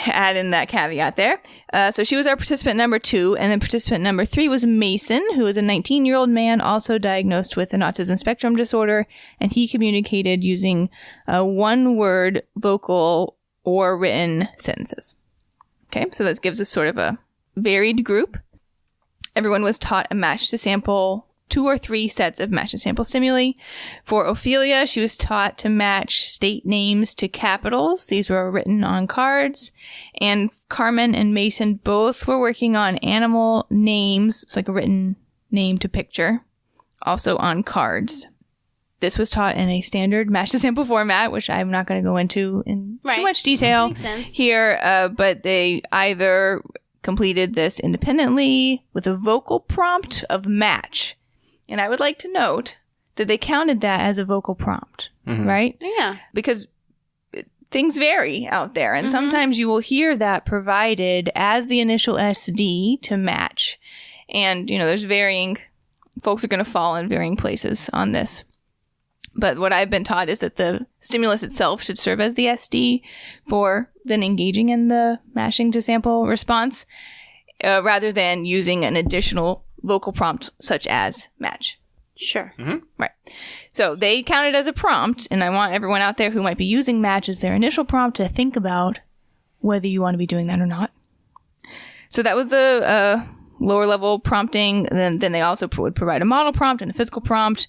add in that caveat there. So she was our participant number 2, and then participant number 3 was Mason, who was a 19-year-old man also diagnosed with an autism spectrum disorder, and he communicated using one-word vocal or written sentences. Okay, so that gives us sort of a varied group. Everyone was taught a match to sample 2 or 3 sets of match and sample stimuli. For Ophelia, she was taught to match state names to capitals. These were written on cards. And Carmen and Mason both were working on animal names. It's like a written name to picture, also on cards. This was taught in a standard match to sample format, which I'm not going to go into in too much detail here, but they either completed this independently with a vocal prompt of match. And I would like to note that they counted that as a vocal prompt, right? Yeah. Because things vary out there, and sometimes you will hear that provided as the initial SD to match. And, there's varying, folks are going to fall in varying places on this. But what I've been taught is that the stimulus itself should serve as the SD for then engaging in the matching to sample response, rather than using an additional vocal prompt such as match. Sure. Right. So they count it as a prompt, and I want everyone out there who might be using match as their initial prompt to think about whether you want to be doing that or not. So that was the lower level prompting. Then they also would provide a model prompt and a physical prompt,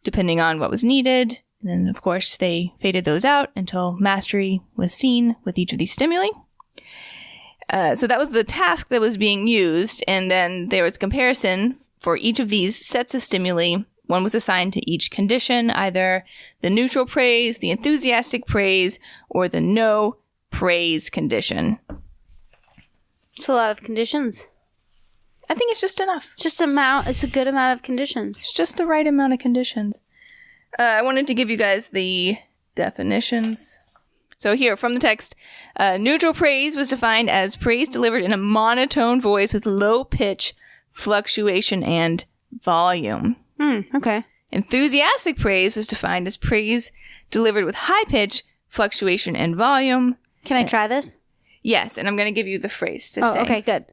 depending on what was needed. And then, of course, they faded those out until mastery was seen with each of these stimuli. So that was the task that was being used. And then there was comparison for each of these sets of stimuli. One was assigned to each condition, either the neutral praise, the enthusiastic praise, or the no praise condition. It's a lot of conditions. I think it's just enough. It's a good amount of conditions. It's just the right amount of conditions. I wanted to give you guys the definitions. So here, from the text, neutral praise was defined as praise delivered in a monotone voice with low pitch, fluctuation, and volume. Okay. Enthusiastic praise was defined as praise delivered with high pitch, fluctuation, and volume. Can I try this? Yes, and I'm going to give you the phrase to say. Okay, good.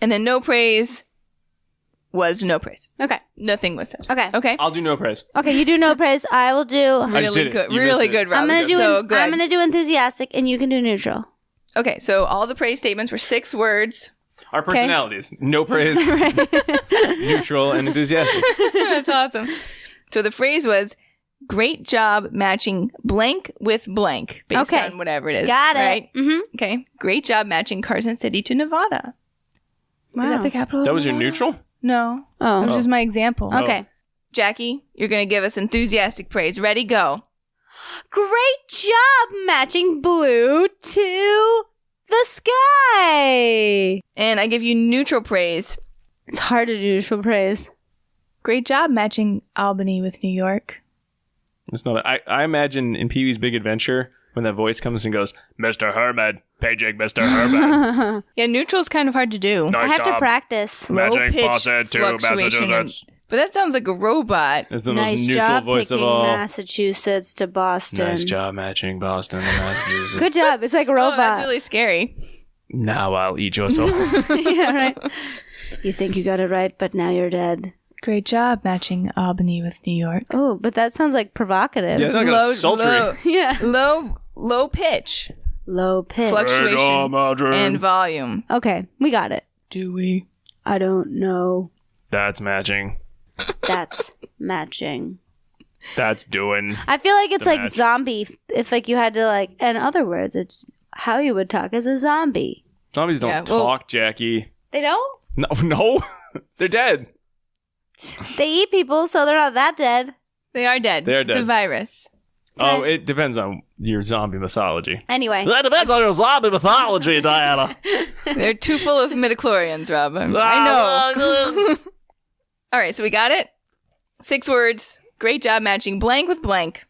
And then no praise was no praise. Okay. Nothing was said. Okay. I'll do no praise. Okay, you do no praise. I will do. I just did it. Good. You Really missed it. good, Rob. I'm gonna do. So good. I'm gonna do enthusiastic, and you can do neutral. Okay, so all the praise statements were 6 words. Our personalities. No praise, neutral, and enthusiastic. That's awesome. So the phrase was, great job matching blank with blank, based on whatever it is. Got it. Right? Okay. Great job matching Carson City to Nevada. Wow. Is that the capital of That was your Nevada? neutral? No. Oh. That was just my example. Okay. Jackie, you're going to give us enthusiastic praise. Ready, go. Great job matching blue to the sky. And I give you neutral praise. It's hard to do neutral praise. Great job matching Albany with New York. It's not. I imagine in Pee-wee's Big Adventure when that voice comes and goes, Mr. Herman, paging Mr. Herman. Yeah, neutral is kind of hard to do. Nice I have job. to practice. Magic Low-pitch faucet to fluctuation Massachusetts. But that sounds like a robot. It's the Nice most neutral job voice of picking all. Massachusetts to Boston. Nice job matching Boston to Massachusetts. Good job. It's like a Oh, robot. that's really scary. Now I'll eat your soul. Yeah, right. You think you got it right, but now you're dead. Great job matching Albany with New York. Oh, but that sounds like provocative. Yeah, it's like a sultry. Yeah. Low pitch, Low pitch. fluctuation, and volume. Okay, we got it. Do we? I don't know. That's matching. That's matching. That's doing. I feel like it's The like match. zombie. If like you had to like, in other words, it's how you would talk as a zombie. Zombies don't talk, Jackie. They don't? No. They're dead. They eat people, so they're not that dead. They are dead. They are It's a dead. virus. Oh, Guys. it depends on your zombie mythology. Anyway. That depends on your zombie mythology, Diana. They're too full of midichlorians, Rob. I know. All right, so we got it. 6 words. Great job matching blank with blank.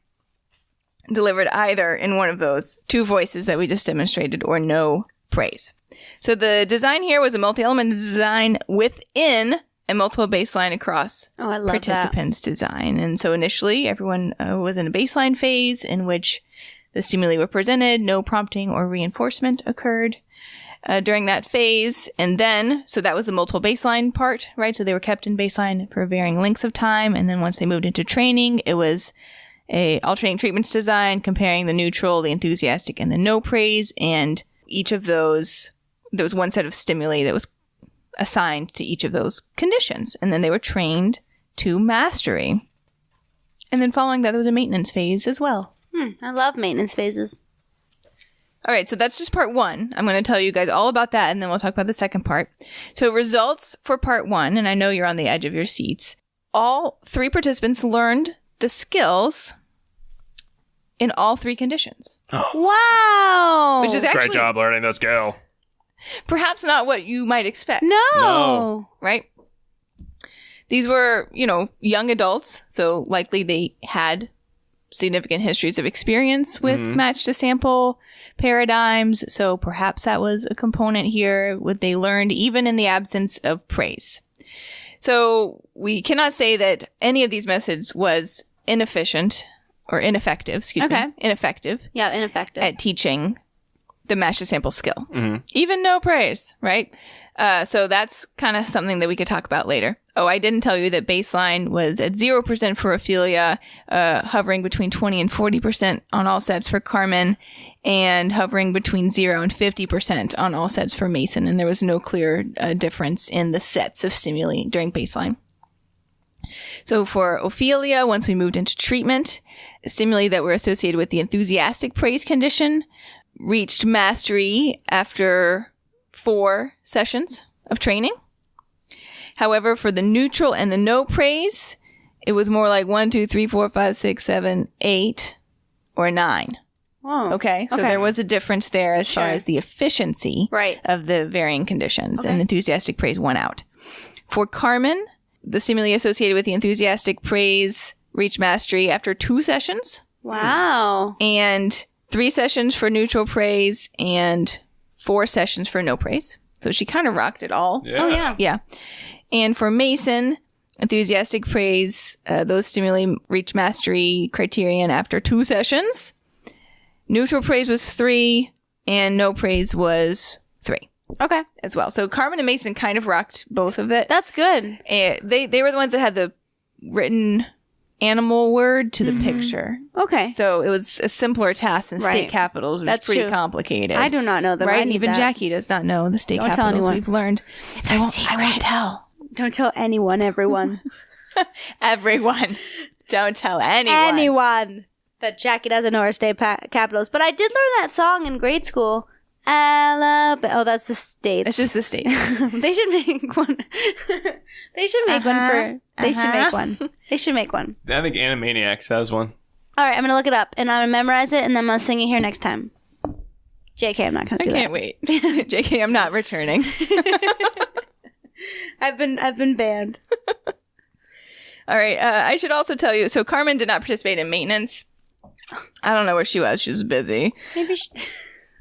Delivered either in one of those 2 voices that we just demonstrated or no praise. So the design here was a multi-element design within a multiple baseline across Oh, I love participants' design. And so initially, everyone was in a baseline phase in which the stimuli were presented, no prompting or reinforcement occurred during that phase. And then, so that was the multiple baseline part, right? So they were kept in baseline for varying lengths of time. And then once they moved into training, it was a alternating treatments design comparing the neutral, the enthusiastic, and the no praise. And each of those, there was one set of stimuli that was assigned to each of those conditions. And then they were trained to mastery. And then following that, there was a maintenance phase as well. I love maintenance phases. All right, so that's just part 1. I'm going to tell you guys all about that, and then we'll talk about the second part. So results for part 1, and I know you're on the edge of your seats. All 3 participants learned the skills in all 3 conditions. Wow! Which is actually Great job learning the skill. perhaps not what you might expect. No. Right? These were, young adults, so likely they had significant histories of experience with match to sample paradigms, so perhaps that was a component here, what they learned even in the absence of praise. So we cannot say that any of these methods was inefficient or ineffective, ineffective Yeah, ineffective. at teaching the match to sample skill. Even no praise, right? So that's kind of something that we could talk about later. Oh, I didn't tell you that baseline was at 0% for Ophelia, hovering between 20 and 40% on all sets for Carmen, and hovering between 0 and 50% on all sets for Mason. And there was no clear difference in the sets of stimuli during baseline. So for Ophelia, once we moved into treatment, stimuli that were associated with the enthusiastic praise condition reached mastery after 4 sessions of training. However, for the neutral and the no praise, it was more like 1, 2, 3, 4, 5, 6, 7, 8, or 9. Whoa. Okay, so there was a difference there as far as the efficiency of the varying conditions, and enthusiastic praise won out. For Carmen, the stimuli associated with the enthusiastic praise reached mastery after 2 sessions. Wow. And 3 sessions for neutral praise and 4 sessions for no praise. So she kind of rocked it all. Yeah. Oh, yeah. Yeah. And for Mason, enthusiastic praise, those stimuli reached mastery criterion after 2 sessions. Neutral praise was 3, and no praise was 3 Okay. as well. So Carmen and Mason kind of rocked both of it. That's good. They were the ones that had the written animal word to the picture. Okay. So it was a simpler task than state capitals, which That's was pretty true. complicated. I do not know them. I Right? need Even that. Jackie does not know the state Don't tell capitals anyone. we've learned. It's our secret. I won't tell. Don't tell anyone, everyone. Everyone. Don't tell anyone. Anyone that Jackie doesn't know our state capitals. But I did learn that song in grade school. Alabama. Oh, that's the states. It's just the state. They should make one. They should make one for. They should make one. They should make one. I think Animaniacs has one. All right, I'm gonna look it up and I'm gonna memorize it and then I'm gonna sing it here next time. JK, I'm not gonna I do can't wait. JK, I'm not returning. that. I've been banned. All right. I should also tell you, so Carmen did not participate in maintenance. I don't know where she was. She was busy. Maybe.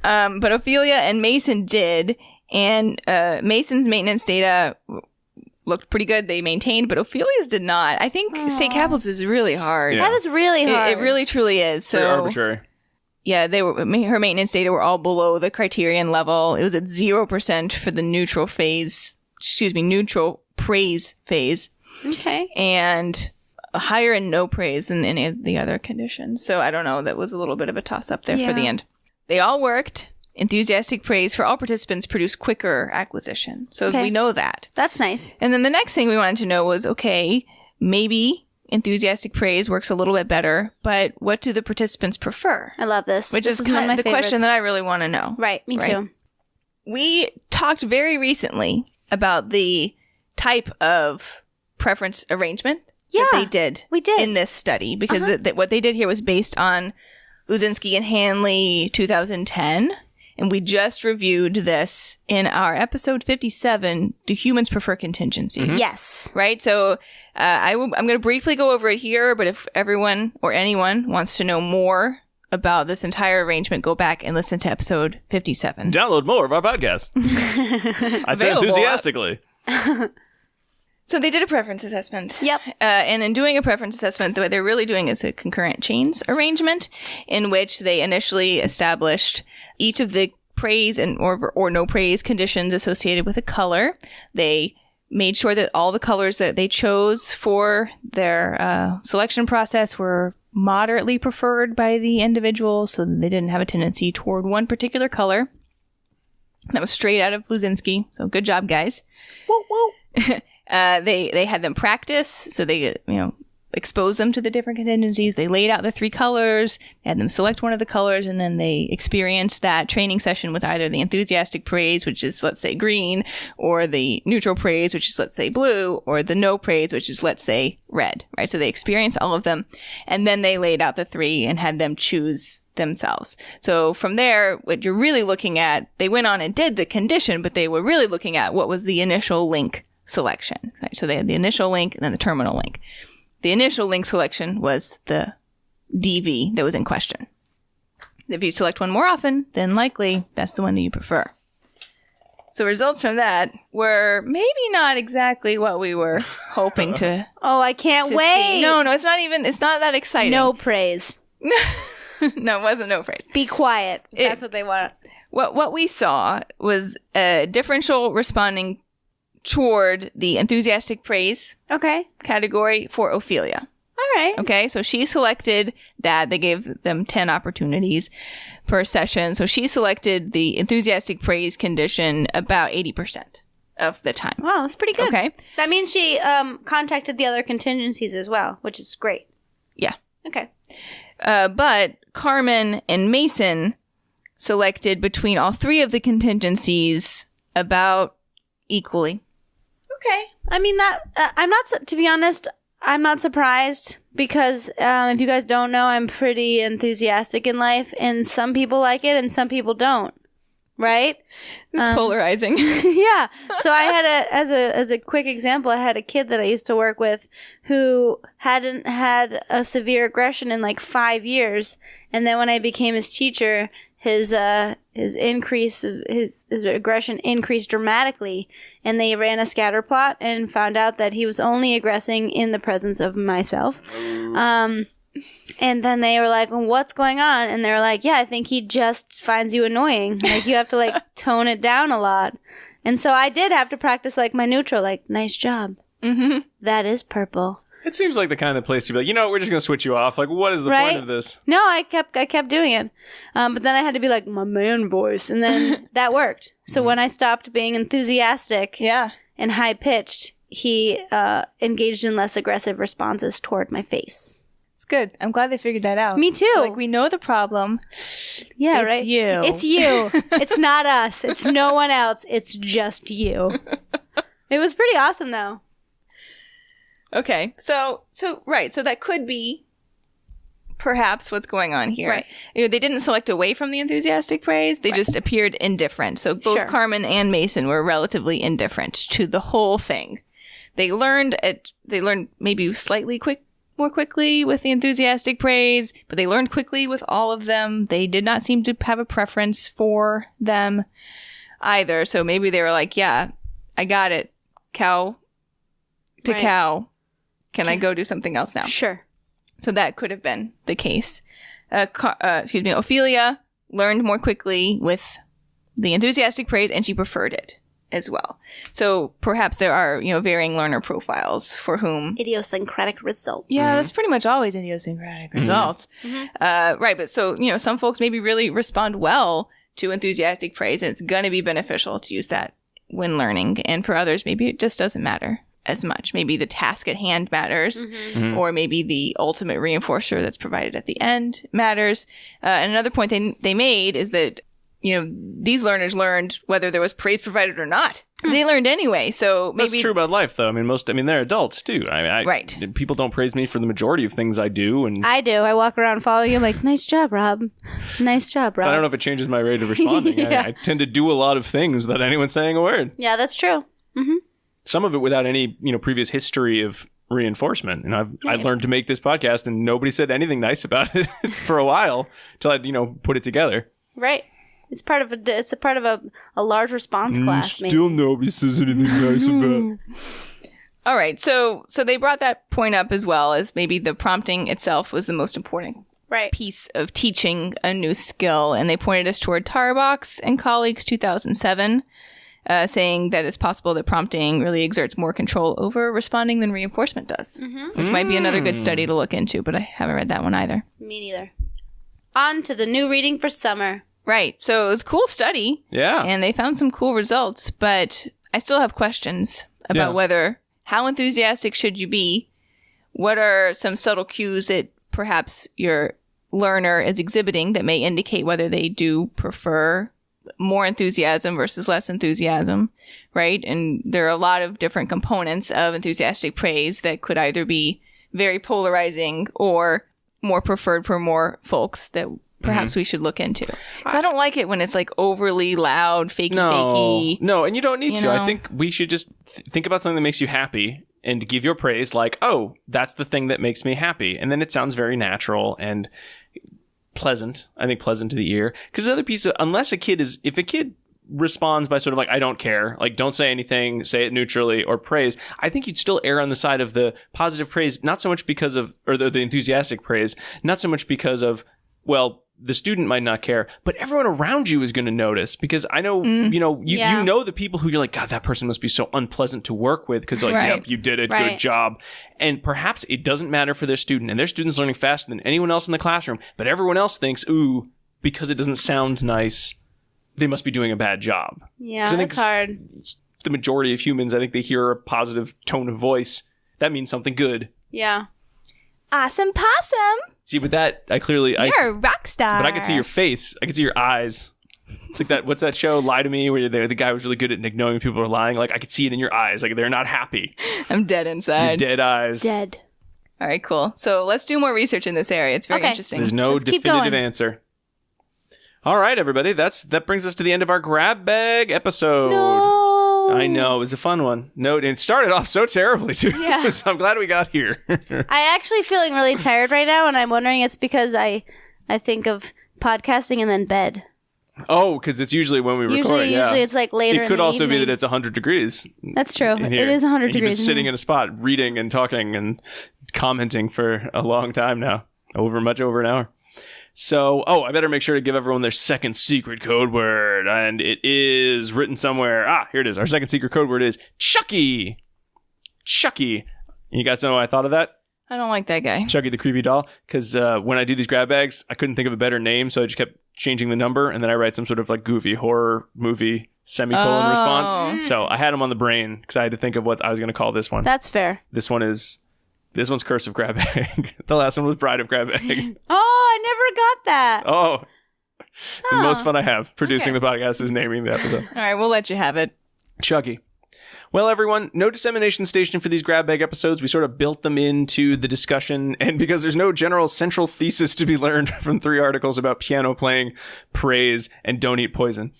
But Ophelia and Mason did, and Mason's maintenance data looked pretty good. They maintained, but Ophelia's did not. I think state capitals is really hard. Yeah. That is really hard. It really truly is. So Very arbitrary. yeah, her maintenance data were all below the criterion level. It was at 0% for the neutral praise phase, Okay. and higher in no praise than any of the other conditions. So I don't know. That was a little bit of a toss up there for the Yeah. end. They all worked. Enthusiastic praise for all participants produced quicker acquisition. So Okay. we know that. That's nice. And then the next thing we wanted to know was, okay, maybe enthusiastic praise works a little bit better, but what do the participants prefer? I love this. Which This is one kind of my of the question favorites. that I really want to know. Right. Me too. We talked very recently about the type of preference arrangement that Yeah, they did we did. in this study, because what they did here was based on Luzinski and Hanley 2010. And we just reviewed this in our episode 57, Do Humans Prefer Contingencies? Yes. Right? So I'm going to briefly go over it here, but if everyone or anyone wants to know more about this entire arrangement, go back and listen to episode 57. Download more of our podcast. I say Available. enthusiastically. So they did a preference assessment. Yep. And in doing a preference assessment, what they're really doing is a concurrent chains arrangement in which they initially established each of the praise and or no praise conditions associated with a color. They made sure that all the colors that they chose for their selection process were moderately preferred by the individual, so that they didn't have a tendency toward one particular color. That was straight out of Luzinski. So good job, guys. Woo woo. They had them practice, so they, expose them to the different contingencies. They laid out the 3 colors, had them select one of the colors, and then they experienced that training session with either the enthusiastic praise, which is, let's say, green, or the neutral praise, which is, let's say, blue, or the no praise, which is, let's say, red, right? So they experienced all of them, and then they laid out the 3 and had them choose themselves. So from there, what you're really looking at, they went on and did the condition, but they were really looking at what was the initial link selection, right? So they had the initial link and then the terminal link. The initial link selection was the DV that was in question. If you select one more often, then likely that's the one that you prefer. So results from that were maybe not exactly what we were hoping to. Oh, I can't wait. See. No, it's not that exciting. No praise. No, it wasn't no praise. Be quiet. That's what they want. What we saw was a differential responding toward the enthusiastic praise category for Ophelia. All right. Okay, so she selected that. They gave them 10 opportunities per session. So she selected the enthusiastic praise condition about 80% of the time. Wow, that's pretty good. Okay. That means she contacted the other contingencies as well, which is great. Yeah. Okay. But Carmen and Mason selected between all 3 of the contingencies about equally. Okay. I mean, I'm not, to be honest, I'm not surprised because if you guys don't know, I'm pretty enthusiastic in life, and some people like it and some people don't. Right? It's polarizing. Yeah. So I had as a quick example, I had a kid that I used to work with who hadn't had a severe aggression in like 5 years, and then when I became his teacher, his aggression increased dramatically, and they ran a scatter plot and found out that he was only aggressing in the presence of myself. And then they were like, well, what's going on? And they were like, yeah, I think he just finds you annoying. Like, you have to like tone it down a lot. And so I did have to practice like my neutral, like, nice job. Mm-hmm. That is purple. It seems like the kind of place you'd be like, we're just going to switch you off. Like, what is the point of this? No, I kept doing it. But then I had to be like, my man voice. And then that worked. So when I stopped being enthusiastic and high-pitched, he engaged in less aggressive responses toward my face. It's good. I'm glad they figured that out. Me too. Like, we know the problem. Yeah, it's right? You. It's you. It's not us. It's no one else. It's just you. It was pretty awesome, though. Okay. So that could be perhaps what's going on here. Right. They didn't select away from the enthusiastic praise. They just appeared indifferent. So both Carmen and Mason were relatively indifferent to the whole thing. They learned maybe slightly more quickly with the enthusiastic praise, but they learned quickly with all of them. They did not seem to have a preference for them either. So maybe they were like, yeah, I got it. Cow to cow. Can I go do something else now? Sure. So that could have been the case. Ophelia learned more quickly with the enthusiastic praise, and she preferred it as well. So perhaps there are, varying learner profiles for whom idiosyncratic results. Yeah, that's pretty much always idiosyncratic results. Mm-hmm. Right, but so, some folks maybe really respond well to enthusiastic praise, and it's going to be beneficial to use that when learning. And for others, maybe it just doesn't matter as much. Maybe the task at hand matters, or maybe the ultimate reinforcer that's provided at the end matters. And another point they made is that these learners learned whether there was praise provided or not. They learned anyway, so maybe... That's true about life, though. They're adults, too. Right. People don't praise me for the majority of things I do. And I do. I walk around following you like, nice job, Rob. Nice job, Rob. I don't know if it changes my rate of responding. I tend to do a lot of things without anyone saying a word. Yeah, that's true. Mm-hmm. Some of it without any, previous history of reinforcement. And I learned to make this podcast, and nobody said anything nice about it for a while until I, put it together. Right. It's a part of a large response class. Still nobody says anything nice about. All right, so they brought that point up as well, as maybe the prompting itself was the most important piece of teaching a new skill, and they pointed us toward Tarbox and colleagues 2007, saying that it's possible that prompting really exerts more control over responding than reinforcement does, which might be another good study to look into, but I haven't read that one either. Me neither. On to the new reading for summer. Right. So it was a cool study. Yeah. And they found some cool results, but I still have questions about whether how enthusiastic should you be? What are some subtle cues that perhaps your learner is exhibiting that may indicate whether they do prefer more enthusiasm versus less enthusiasm, right? And there are a lot of different components of enthusiastic praise that could either be very polarizing or more preferred for more folks that perhaps we should look into. I don't like it when it's like overly loud, fakey. No, and you don't need to. know? I think we should just think about something that makes you happy and give your praise like, oh, that's the thing that makes me happy. And then it sounds very natural and pleasant. I think pleasant to the ear. Because the other piece of, if a kid responds by sort of like, I don't care, like don't say anything, say it neutrally or praise, I think you'd still err on the side of the positive praise, not so much because of, or the enthusiastic praise, not so much because of, well, the student might not care, but everyone around you is going to notice because I know, you know the people who you're like, God, that person must be so unpleasant to work with because like, yep, you did it, good job. And perhaps it doesn't matter for their student and their student's learning faster than anyone else in the classroom, but everyone else thinks, ooh, because it doesn't sound nice, they must be doing a bad job. Yeah, that's hard. The majority of humans, I think they hear a positive tone of voice. That means something good. Yeah. Awesome possum. See, with that, You're a rock star. But I could see your face. I could see your eyes. It's like that. What's that show? Lie to Me, where the guy was really good at knowing people are lying. Like I could see it in your eyes. Like they're not happy. I'm dead inside. Your dead eyes. Dead. All right, cool. So let's do more research in this area. It's very interesting. There's no definitive answer. All right, everybody. That brings us to the end of our grab bag episode. No. I know. It was a fun one. No, it started off so terribly, too. Yeah. So I'm glad we got here. I actually feeling really tired right now, and I'm wondering it's because I think of podcasting and then bed. Oh, because it's usually when we record. Usually it's like later. It could in the also evening. be that it's 100 degrees. That's true. It is 100 and degrees. You've been sitting in a spot, reading and talking and commenting for a long time now, much over an hour. So, I better make sure to give everyone their second secret code word, and it is written somewhere. Here it is. Our second secret code word is Chucky. Chucky. You guys know why I thought of that? I don't like that guy. Chucky the creepy doll. Because when I do these grab bags, I couldn't think of a better name, so I just kept changing the number, and then I write some sort of like goofy horror movie semicolon response. So I had him on the brain because I had to think of what I was going to call this one. That's fair. This one's Curse of Grab Bag. The last one was Bride of Grab Bag. Oh, I never got that. Oh. It's the most fun I have. Producing the podcast is naming the episode. All right, we'll let you have it. Chucky. Well, everyone, no dissemination station for these grab bag episodes. We sort of built them into the discussion, and because there's no general central thesis to be learned from 3 articles about piano playing, praise, and don't eat poison.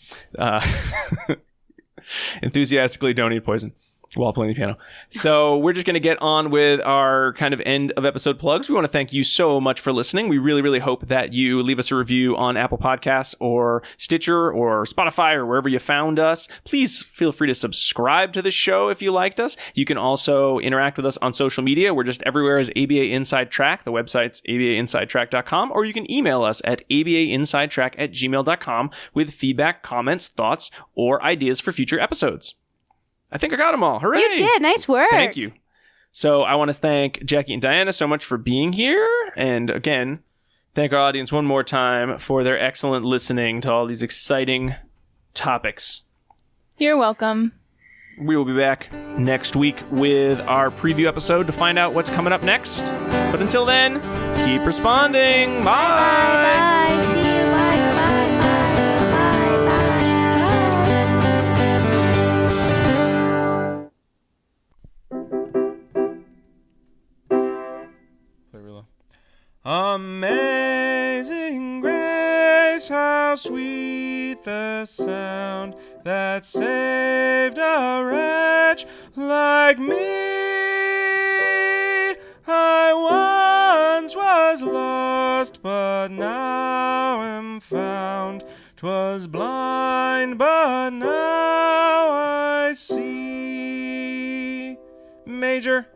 Enthusiastically don't eat poison while playing the piano. So we're just going to get on with our kind of end of episode plugs. We want to thank you so much for listening. We really, really hope that you leave us a review on Apple Podcasts or Stitcher or Spotify or wherever you found us. Please feel free to subscribe to the show if you liked us. You can also interact with us on social media. We're just everywhere as ABA Inside Track. The website's abainsidetrack.com, or you can email us at abainsidetrack@gmail.com with feedback, comments, thoughts, or ideas for future episodes. I think I got them all. Hooray! You did. Nice work. Thank you. So I want to thank Jackie and Diana so much for being here. And again, thank our audience one more time for their excellent listening to all these exciting topics. You're welcome. We will be back next week with our preview episode to find out what's coming up next. But until then, keep responding. Bye. Bye. See you. Bye. Amazing grace, how sweet the sound that saved a wretch like me. I once was lost, but now am found. 'Twas blind, but now I see. Major.